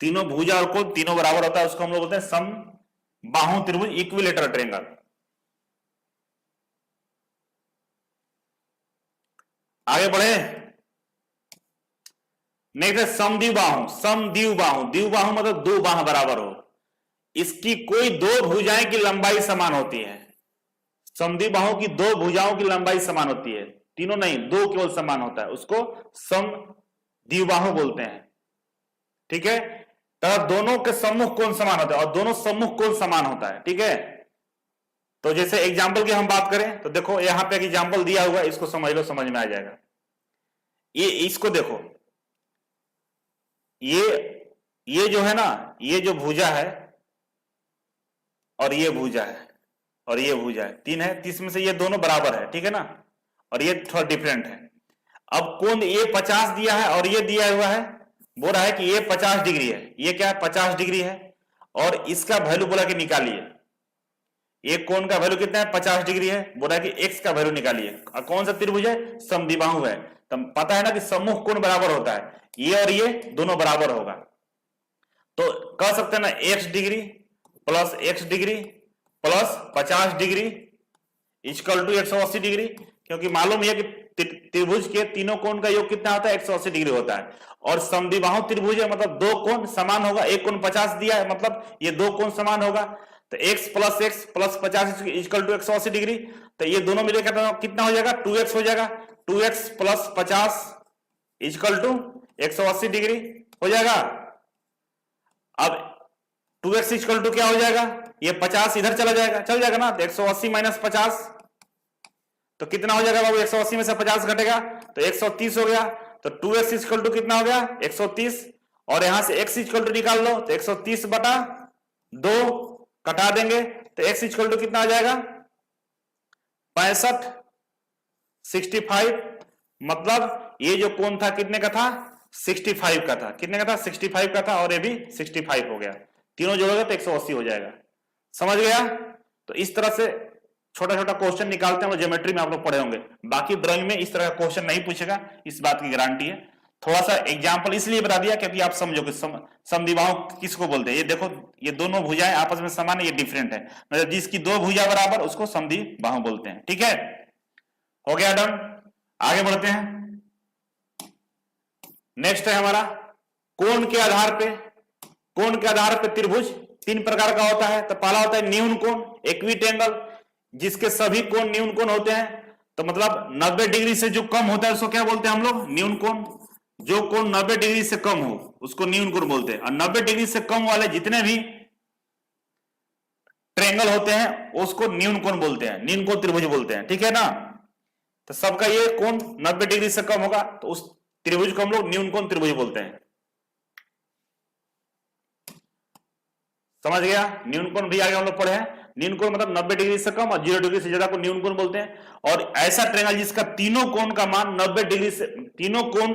तीनों भुजा और कोण तीनों बराबर होता है। उसको हम लोग बोलते हैं समबाहु त्रिभुज, इक्विलेटरल ट्रायंगल। आगे बढ़े, नेक्स्ट है समद्विबाहु। समद्विबाहु, द्विबाहु मतलब 2 बाह बराबर हो। इसकी कोई 2 भुजाएं की लंबाई समान होती है। समद्विबाहु की 2 भुजाओं की लंबाई समान होती है, तीनों नहीं, 2 केवल समान होता है, उसको समद्विबाहु बोलते हैं, ठीक है। तथा दोनों के सम्मुख कोण समान होता है और दोनों सम्मुख कोण समान होता है, ठीक है। तो जैसे एग्जाम्पल की हम बात करें तो देखो यहां पे एक एग्जाम्पल दिया हुआ है, इसको समझ लो, समझ में आ जाएगा। ये इसको देखो, ये जो है ना, ये जो भुजा है और ये भुजा है और ये भुजा है, 3 है, 30 में से ये दोनों बराबर है, ठीक है ना, और ये थोड़ा डिफरेंट है। अब कोण ये 50 दिया है और ये दिया हुआ है बोल रहा है कि ये 50 डिग्री है, ये क्या है 50 डिग्री है, और इसका वैल्यू बोला कि निकालिए। एक कोण का वैल्यू कितना है 50 डिग्री है, बोला कि एक्स का वैल्यू निकालिए। कौन सा त्रिभुज है, समद्विबाहु है। तो पता है ना कि सम्मुख कोण बराबर होता है, ये और ये दोनों बराबर होगा। तो कह सकते हैं ना x degree plus x degree plus 50 degree equal to 180 degree, क्योंकि मालूम है कि त्रिभुज के तीनों कोण का योग कितना होता है 180 डिग्री होता है। और समद्विबाहु त्रिभुज है, मतलब दो कोण समान होगा, एक कोण 50 दिया है मतलब ये दो कोण समान होगा। तो x plus 50 equal to 180 degree, तो ये दोनों मिलेगा कितना हो जाएगा 2x हो जाएगा। 2x plus 50 equal to 180 degree हो जाएगा। अब 2x इक्वल टू क्या हो जाएगा, ये 50 इधर चला जाएगा, चल जाएगा ना, तो 180 माइनस 50 तो कितना हो जाएगा बाबू, 180 में से 50 घटेगा तो 130 हो गया। तो 2x इक्वल टू कितना हो गया 130, और यहां से x इक्वल टू निकाल लो तो 130 बटा 2 कटा देंगे तो x इक्वल टू कितना आ जाएगा 65 65, मतलब ये जो कोण था कितने का था 65 का था, कितने का था 65 का था, और ये भी 65 हो गया, तीनों जोड़ोगे तो 180 हो जाएगा। समझ गया। तो इस तरह से छोटा छोटा क्वेश्चन निकालते हैं, वो ज्योमेट्री में आप लोग पढ़े होंगे। बाकी ड्राइंग में इस तरह का क्वेश्चन नहीं पूछेगा, इस बात की गारंटी है। थोड़ा सा एग्जांपल इसलिए बता दिया क्योंकि आप समझो कि समद्विबाहु किसको बोलते हैं। ये देखो ये दोनों भुजाएं आपस में समान है, ये डिफरेंट है, मतलब जिसकी दो भुजा बराबर उसको समद्विबाहु बोलते हैं। ठीक है, हो गया डन। आगे बढ़ते हैं। नेक्स्ट है हमारा कोण के आधार पे। कोण के आधार पे त्रिभुज तीन प्रकार का होता है। तो पहला होता है न्यून कोण, एक्विट एंगल, जिसके सभी कोण न्यून कोण होते हैं। तो मतलब 90 डिग्री से जो कम होता है उसको क्या बोलते हैं हम लोग, न्यून कोण। जो कोण 90 डिग्री से कम हो उसको न्यून कोण बोलते हैं। और 90 डिग्री से कम वाले जितने भी ट्रायंगल होते हैं उसको न्यून कोण बोलते हैं, न्यून कोण त्रिभुज बोलते हैं। ठीक है ना। तो सबका ये कोण 90 डिग्री से कम होगा तो उस त्रिभुज को हम लोग न्यून कोण त्रिभुज बोलते हैं। समझ गया। न्यून कोण भी आगे हम लोग पढ़े हैं। न्यून कोण मतलब 90 डिग्री से कम और 0 डिग्री से ज्यादा को न्यून कोण बोलते हैं। और ऐसा ट्रायंगल जिसका तीनों कोण का मान 90 डिग्री से, तीनों कोण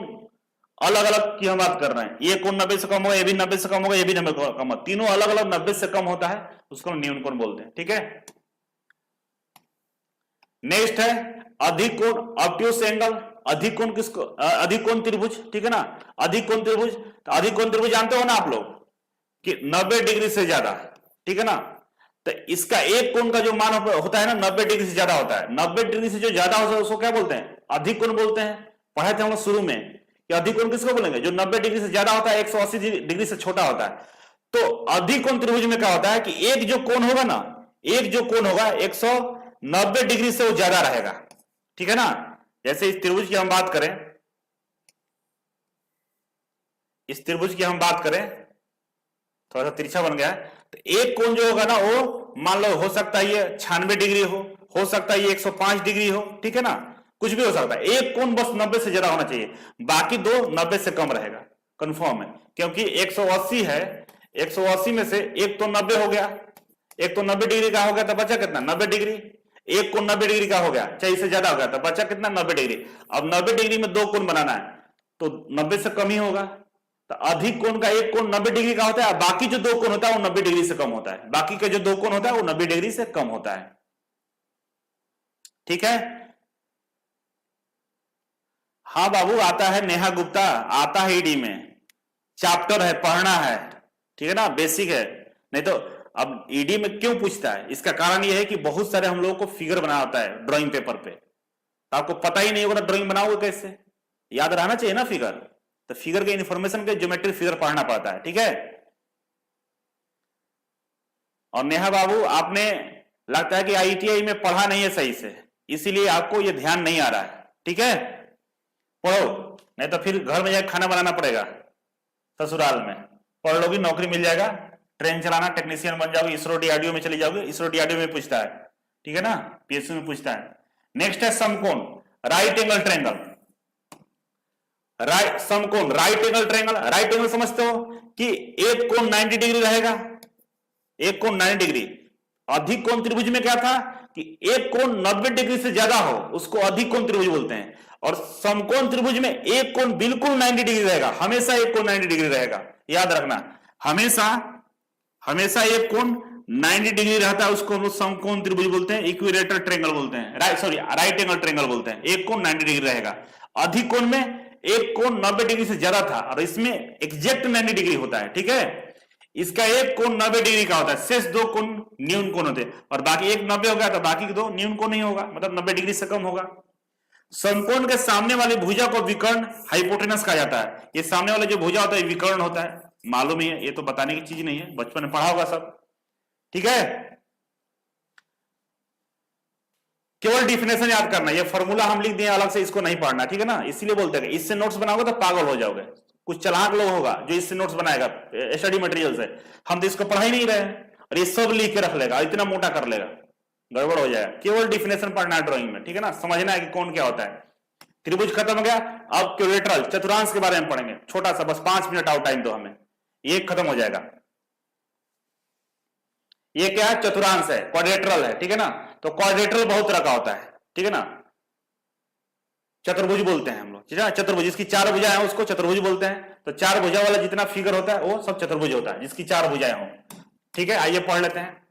अलग अलग की हम बात कर रहे हैं, ये कोण 90 से कम होगा, ये भी 90 से कम होगा, ये भी 90 से कम होगा, तीनों अलग अलग 90 से कम होता है, उसको हम न्यून कोण बोलते हैं। ठीक है। नेक्स्ट है अधिक कोण, ऑब्ट्यूस एंगल। अधिक कोण किसको, अधिक कोण त्रिभुज। ठीक है ना। अधिक कोण त्रिभुज, तो अधिक कोण त्रिभुज जानते हो ना आप लोग कि 90 डिग्री से ज्यादा। ठीक है ना। तो इसका एक कोण का जो मान होता है ना 90 डिग्री से ज्यादा होता है। 90 डिग्री से जो ज्यादा होता है उसको क्या बोलते हैं, अधिक कोण बोलते हैं। पढ़े थे हम लोग शुरू में कि अधिक कोण किसको बोलेंगे, जो 90 डिग्री से ज्यादा होता है, 180 डिग्री से छोटा होता है। तो अधिक कोण त्रिभुज में क्या होता है कि एक जो कोण होगा ना, एक जो कोण होगा 190 डिग्री से वो ज्यादा रहेगा। ठीक है ना। जैसे इस त्रिभुज की हम बात करें, इस त्रिभुज की हम बात करें, थोड़ा सा तिरछा बन गया है। तो एक कोण जो होगा ना वो मान लो हो सकता है ये 96 डिग्री हो सकता है ये 105 डिग्री हो। ठीक है ना। कुछ भी हो सकता है। एक कोण बस 90 से ज्यादा होना चाहिए, बाकी दो 90 से कम रहेगा, कंफर्म है। क्योंकि 180 है, 180 में से एक तो 90 हो गया, एक तो 90 डिग्री का हो गया तो बचा कितना 90 डिग्री। एक कोण 90 डिग्री का हो गया, चाहे इससे ज्यादा हो गया तो बचा कितना 90 डिग्री। अब 90 डिग्री में दो कोण बनाना है तो 90 से कम ही होगा। तो अधिक कोण का एक कोण 90 डिग्री का होता है, बाकी जो दो कोण होता है वो 90 डिग्री से कम होता है। बाकी का जो दो कोण होता है वो 90 डिग्री से कम होता है। ठीक है। हाँ बाबू आता है, नेहा गुप्ता आता है ईडी में, चैप्टर है, पढ़ना है। ठीक है ना, बेसिक है। नहीं तो अब ईडी में क्यों पूछता है, इसका कारण यह है कि बहुत सारे हम लोगों को फिगर बनाना होता है ड्राइंग पेपर पे, तो आपको पता ही नहीं होगा ड्राइंग बनाओगे कैसे, याद रहना चाहिए ना फिगर। तो फिगर के इंफॉर्मेशन के ज्योमेट्री फिगर पढ़ना पड़ता है। ठीक है। और नेहा बाबू आपने लगता है कि आईटीआई में पढ़ा नहीं है सही से, इसीलिए आपको यह ध्यान नहीं आ रहा है। ठीक है, पढ़ो, नहीं तो फिर घर में जाकर खाना बनाना पड़ेगा ससुराल में। पढ़ लोगी, नौकरी मिल जाएगा, ट्रेन चलाना, टेक्नीशियन बन जाओगे, इसरो डीआरडीओ में चली जाओगे, इसरो डीआरडीओ में पूछता है। ठीक है ना, पीएसयू में पूछता है। नेक्स्ट है समकोण, राइट एंगल ट्रायंगल। राइट समकोण, right angle triangle. Right angle समझते हो कि एक कोण 90 डिग्री रहेगा, एक कोण 90 डिग्री। अधिक कोण त्रिभुज में क्या था कि एक कोण 90 डिग्री से ज्यादा हो उसको अधिक कोण त्रिभुज बोलते हैं, और समकोण त्रिभुज में एक कोण बिल्कुल 90 डिग्री रहेगा, हमेशा एक कोण 90 डिग्री रहेगा, याद रखना, हमेशा हमेशा एक कोण 90 डिग्री रहता है, उसको हम लोग समकोण त्रिभुज बोलते हैं, इक्विलेटरल ट्रायंगल बोलते हैं, राइट एंगल ट्रायंगल बोलते हैं। एक कोण 90 डिग्री रहेगा। अधिक कोण में एक कोण 90 डिग्री से ज्यादा था और इसमें एग्जैक्ट 90 डिग्री होता है, ठीक है। इसका एक कोण 90 डिग्री का होता है, शेष दो कोण न्यून कोण होते हैं, और बाकी एक 90 हो गया तो बाकी दो न्यून कोण नहीं होगा, मतलब 90 डिग्री से कम होगा। समकोण के सामने वाली भुजा को विकर्ण हाइपोटेनस कहा जाता है। ये सामने वाला जो भुजा होता है विकर्ण होता है, मालूम ही है, ये तो बताने की चीज नहीं है, बचपन में पढ़ा होगा सब, ठीक है। केवल डिफिनेशन याद करना, ये फॉर्मूला हम लिख दिए अलग से, इसको नहीं पढ़ना, ठीक है ना। इसीलिए बोलते हैं इससे नोट्स बनाओगे तो पागल हो जाओगे। कुछ चालाक लोग होगा जो इससे नोट्स बनाएगा स्टडी मटेरियल से, हम तो इसको पढ़ा ही नहीं रहे और ये सब लिख के रख लेगा, इतना मोटा कर लेगा, गड़बड़ हो जाएगा। केवल डिफिनेशन पढ़ना है ड्राइंग में, ठीक है ना, समझना है कि कौन क्या होता है। त्रिभुज खत्म हो गया, अब क्यूलेटरल चतुर्थांश के बारे में पढ़ेंगे, छोटा सा, बस 5 मिनट आओ टाइम दो हमें, ये खत्म हो जाएगा। ये क्या है, चतुर्थांश है, क्वाड्रेटरल है, ठीक है ना। तो क्वाड्रेटरल बहुत तरह का होता है, ठीक है ना। चतुर्भुज बोलते हैं हम लोग, ठीक है। चतुर्भुज जिसकी 4 भुजाएं हैं उसको चतुर्भुज बोलते हैं। तो 4 भुजा वाला जितना फिगर होता है वो सब चतुर्भुज होता है, जिसकी 4 भुजाएं हो, ठीक है। आइए पढ़ लेते हैं।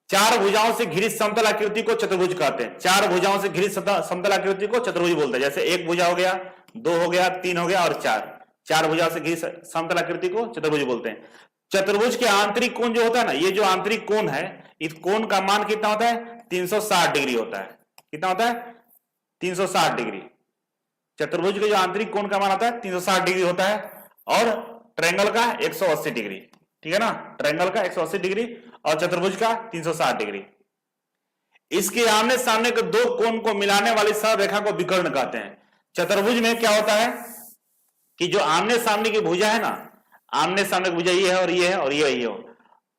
4 भुजाओं से घिरी समतल आकृति को चतुर्भुज कहते हैं। 4 भुजाओं से घिरी समतल आकृति को चतुर्भुज बोलते हैं। जैसे 1 भुजा हो गया, 2 हो गया, 3 हो गया और 4, 4 भुजाओं से घिरी समतल आकृति को चतुर्भुज बोलते हैं। चतुर्भुज के आंतरिक कोण जो होता है ना, ये जो आंतरिक कोण है, इस कोण का मान कितना होता है, 360 डिग्री होता है। कितना होता है, 360 डिग्री। चतुर्भुज के जो आंतरिक कोण का मान होता है 360 डिग्री होता है, और ट्रायंगल का 180 डिग्री, ठीक है ना। ट्रायंगल का 180 डिग्री और चतुर्भुज का 360 डिग्री। इसके आमने सामने के दो कोण को मिलाने वाली सररेखा को विकर्ण कहते हैं। चतुर्भुज में क्या होता है कि जो आमने सामने की भुजा है ना, आमने सामने की भुजा ये है और ये है और ये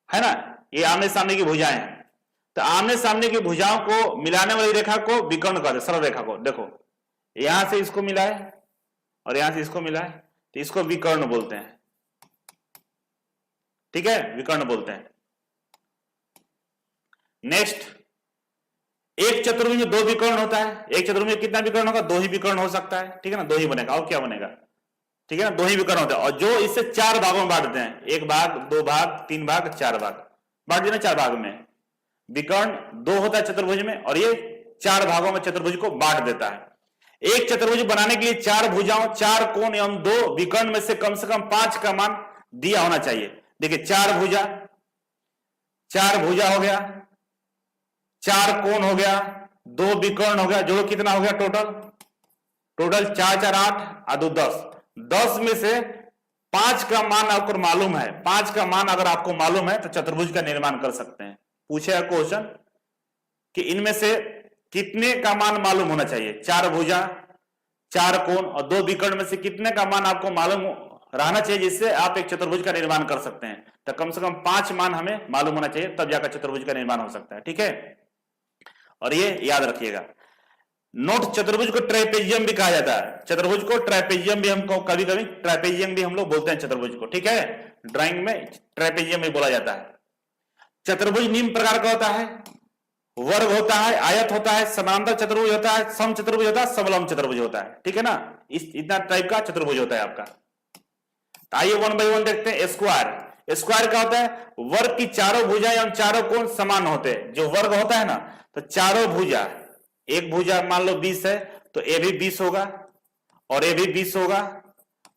है ना, ये आमने सामने की भुजाएं हैं। तो आमने सामने की भुजाओं को मिलाने वाली रेखा को विकर्ण कहते हैं, सरल रेखा को। देखो यहां से इसको मिलाए और यहां से इसको मिलाए तो इसको विकर्ण बोलते हैं, ठीक है, विकर्ण बोलते हैं। नेक्स्ट, एक चतुर्भुज में 2 विकर्ण होता है। एक चतुर्भुज में कितना विकर्ण होगा, 2 ही विकर्ण हो सकता है, ठीक है ना, 2 ही बनेगा, और क्या बनेगा, ठीक है ना, 2 ही विकर्ण होता है। और जो इसे 4 भागों में बांट देते हैं, 1 भाग, 2 भाग, 3 भाग, 4 भाग, बांट देना 4 भाग में। विकर्ण 2 होता है चतुर्भुज में, और ये 4 भागों में चतुर्भुज को बांट देता है। एक चतुर्भुज बनाने के लिए 4 भुजाओं, 4 कोण एवं 2 विकर्ण में से कम 5 का मान दिया होना चाहिए। देखिए 4 भुजा, 4 भुजा हो गया, 4 कोण हो गया, 2 विकर्ण हो गया, जोड़ो कितना हो गया टोटल 4 4 8 और 2 10। 10 में से 5 का मान आपको मालूम है, 5 का मान अगर आपको मालूम है तो चतुर्भुज का निर्माण कर सकते हैं। पूछेगा क्वेश्चन कि इनमें से कितने का मान मालूम होना चाहिए, 4 भुजा, 4 कोण और 2 विकर्ण में से कितने का मान आपको मालूम रहना चाहिए, जिससे आप एक चतुर्भुज का निर्माण कर सकते हैं। तो कम से कम 5 मान हमें मालूम होना चाहिए, तब जाकर चतुर्भुज का निर्माण हो सकता है, ठीक है। और ये याद रखिएगा। नोट, चतुर्भुज को ट्राइपेजियम भी कहा जाता है। चतुर्भुज को ट्राइपेजियम भी हमको कभी कभी ट्राइपेजियम भी हम लोग बोलते हैं चतुर्भुज को, ठीक है। ड्राइंग में ट्राइपेजियम भी बोला जाता है। चतुर्भुज निम्न प्रकार का होता है, वर्ग होता है, आयत होता है, समांतर चतुर्भुज होता है, सम चतुर्भुज होता है, समलंब चतुर्भुज होता है, ठीक है ना। इतना टाइप का चतुर्भुज होता है आपका। आइए 1 बाय 1 देखते हैं। स्क्वायर, स्क्वायर क्या होता है, वर्ग की चारों भुजाएं एवं चारों कोण समान होते हैं। जो वर्ग होता है ना, तो चारों भुजा, एक भुजा मान लो 20 है तो ए भी 20 होगा, और ए भी 20 होगा,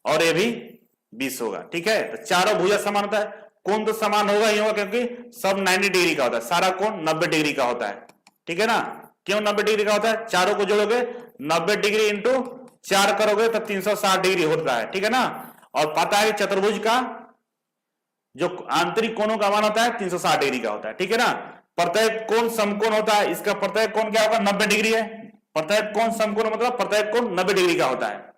और ए भी 20 होगा, ठीक है। तो चारों भुजा समान होता है, कोण तो समान होगा ही होगा, क्योंकि सब 90 डिग्री का होता है, सारा कोण 90 डिग्री का होता है, ठीक है ना। क्यों 90 डिग्री का होता है, चारों को जोड़ोगे 90 डिग्री इंटू 4 करोगे तो 360 डिग्री होता है, ठीक है ना। और पता है कि चतुर्भुज का जो आंतरिक कोणों का मान होता है 360 डिग्री का होता है, ठीक है ना। प्रत्येक कोण समकोण होता है, इसका प्रत्येक कोण क्या होगा, 90 डिग्री है। प्रत्येक कोण समकोण मतलब प्रत्येक कोण 90 डिग्री का होता है।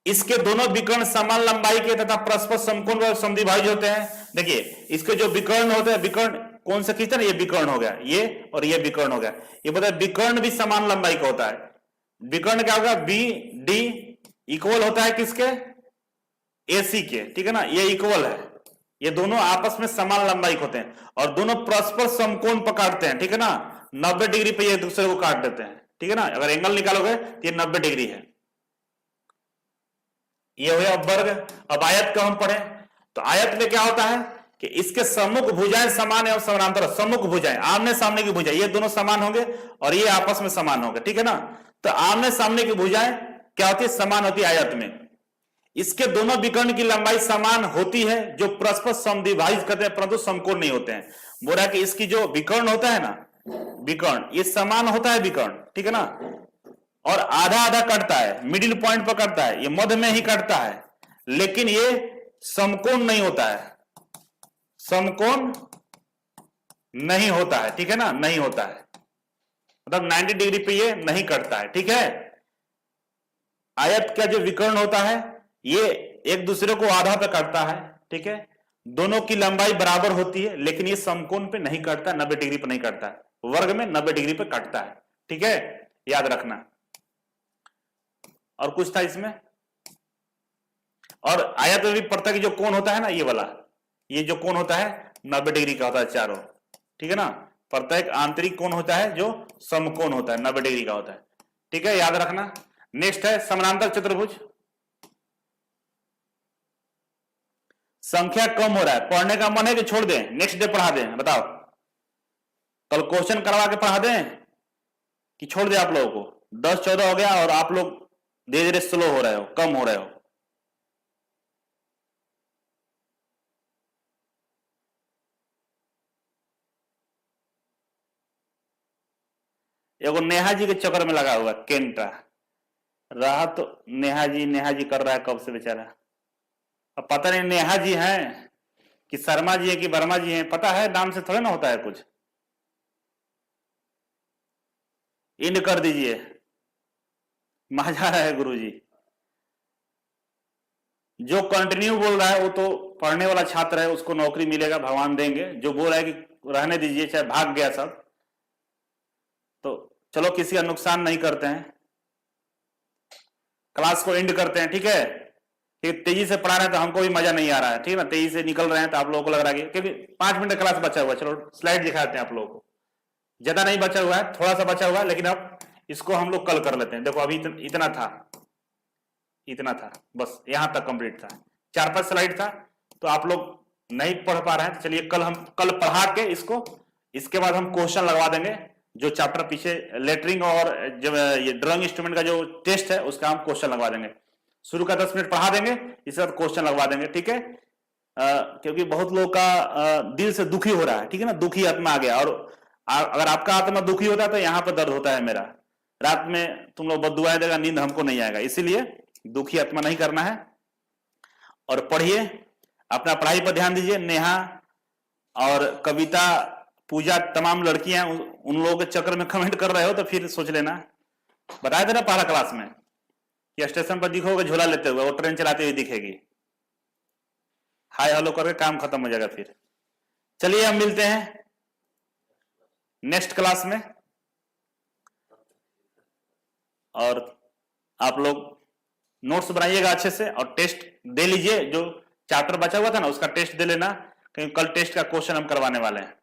इसके दोनों विकर्ण समान लंबाई के तथा परस्पर समकोण व समद्विभाज्य होते हैं। देखिए इसके जो विकर्ण होते हैं, विकर्ण कौन सा खींचते हैं, ये विकर्ण हो गया, ये और ये विकर्ण हो गया। ये पता है विकर्ण भी समान लंबाई का होता है। विकर्ण क्या होगा, बी डी इक्वल होता है किसके, एसी के, ठीक है ना। ये इक्वल है, ये दोनों आपस में समान लंबाई के होते हैं और दोनों परस्पर समकोण पकड़ते हैं, ठीक है ना। 90 डिग्री पे ये एक दूसरे को काट देते हैं, ठीक है ना। अगर एंगल निकालोगे तो ये 90 डिग्री है। ये हो गया वर्ग। अब आयत का हम पढ़े तो आयत में क्या होता है कि इसके सम्मुख भुजाएं समान एवं समानांतर, सम्मुख भुजाएं आमने सामने की भुजाएं ये दोनों समान होंगे और ये आपस में समान होंगे, ठीक है ना। तो आमने सामने की भुजाएं क्या होती है, समान होती है आयत में। इसके दोनों विकर्ण की लंबाई समान होती है, जो परस्पर समद्विभाजित करते हैं परंतु समकोण नहीं होते हैं। बोला कि इसकी जो विकर्ण होता है ना, विकर्ण ये समान होता है विकर्ण, ठीक है ना, और आधा आधा कटता है, मिडिल पॉइंट पर कटता है, ये मध्य में ही कटता है, लेकिन ये समकोण नहीं होता है, समकोण नहीं होता है, ठीक है ना, नहीं होता है, मतलब 90 डिग्री पे ये नहीं कटता है, ठीक है। आयत का जो विकर्ण होता है ये एक दूसरे को आधा पे कटता है, ठीक है, दोनों की लंबाई बराबर होती है, लेकिन ये समकोण पे नहीं कटता, 90 डिग्री पे नहीं कटता है, वर्ग में 90 डिग्री पे कटता है, ठीक है, याद रखना। और कुछ था इसमें, और आयत में भी पड़ता कि जो कोण होता है ना, ये वाला, ये जो कोण होता है 90 डिग्री का होता है चारों, ठीक है ना। प्रत्येक आंतरिक कोण होता है जो समकोण होता है, 90 डिग्री का होता है, ठीक है, याद रखना। नेक्स्ट है समानांतर चतुर्भुज। संख्या कम हो रहा है, पढ़ने का मन है कि छोड़ दें, नेक्स्ट डे पढ़ा दें, बताओ, कल क्वेश्चन करवा के पढ़ा दें कि छोड़ दें आप लोगों को। 10-14 हो गया और आप लोग धीरे धीरे स्लो हो रहे हो, कम हो रहे हो। एगो नेहा जी के चक्कर में लगा हुआ केंटा रहा, तो नेहा जी कर रहा है कब से बेचारा। अब पता नहीं नेहा जी हैं कि शर्मा जी है कि वर्मा जी हैं, पता है, नाम से थोड़ा ना होता है कुछ। इंड कर दीजिए, मजा है गुरुजी। जो कंटिन्यू बोल रहा है वो तो पढ़ने वाला छात्र है, उसको नौकरी मिलेगा, भगवान देंगे। जो बोल रहा है कि रहने दीजिए, चाहे भाग गया सब, तो चलो किसी का नुकसान नहीं करते हैं, क्लास को एंड करते हैं, ठीक है। तेजी से पढ़ा रहे हैं तो हमको भी मजा नहीं आ रहा है, ठीक है ना, तेजी से निकल रहे हैं तो आप लोगों को लग रहा है क्योंकि 5 मिनट क्लास बचा हुआ है। चलो स्लाइड दिखाते हैं आप लोगों को, ज्यादा नहीं बचा हुआ है, थोड़ा सा बचा हुआ है, लेकिन अब इसको हम लोग कल कर लेते हैं। देखो अभी इतना था, बस यहां तक कंप्लीट था, 4-5 स्लाइड था, तो आप लोग नहीं पढ़ पा रहे हैं तो चलिए कल पढ़ा के इसको, इसके बाद हम क्वेश्चन लगवा देंगे। जो चैप्टर पीछे लेटरिंग और जब ये ड्राइंग इंस्ट्रूमेंट का जो टेस्ट है उसका हम क्वेश्चन लगवा देंगे। शुरू का 10 मिनट पढ़ा देंगे, इसके बाद क्वेश्चन लगवा देंगे, ठीक है। क्योंकि बहुत लोगों का दिल से दुखी हो रहा है, ठीक है ना, दुखी आत्मा आ गया, और अगर आपका आत्मा दुखी होता है तो यहां पर दर्द होता है मेरा। रात में तुम लोग बद्दुआएं देगा, नींद हमको नहीं आएगा, इसीलिए दुखी आत्मा नहीं करना है। और पढ़िए, अपना पढ़ाई पर ध्यान दीजिए। नेहा और कविता, पूजा, तमाम लड़कियां उन लोगों के चक्कर में कमेंट कर रहे हो तो फिर सोच लेना। बताया था ना पहला क्लास में कि स्टेशन पर दिखोगे झोला लेते हुए, वो ट्रेन चलाते हुए दिखेगी, हाय हेलो करके काम खत्म हो जाएगा। फिर चलिए हम मिलते हैं नेक्स्ट क्लास में, और आप लोग नोट्स बनाइएगा अच्छे से और टेस्ट दे लीजिए। जो चैप्टर बचा हुआ था ना उसका टेस्ट दे लेना, कहीं कल टेस्ट का क्वेश्चन हम करवाने वाले हैं।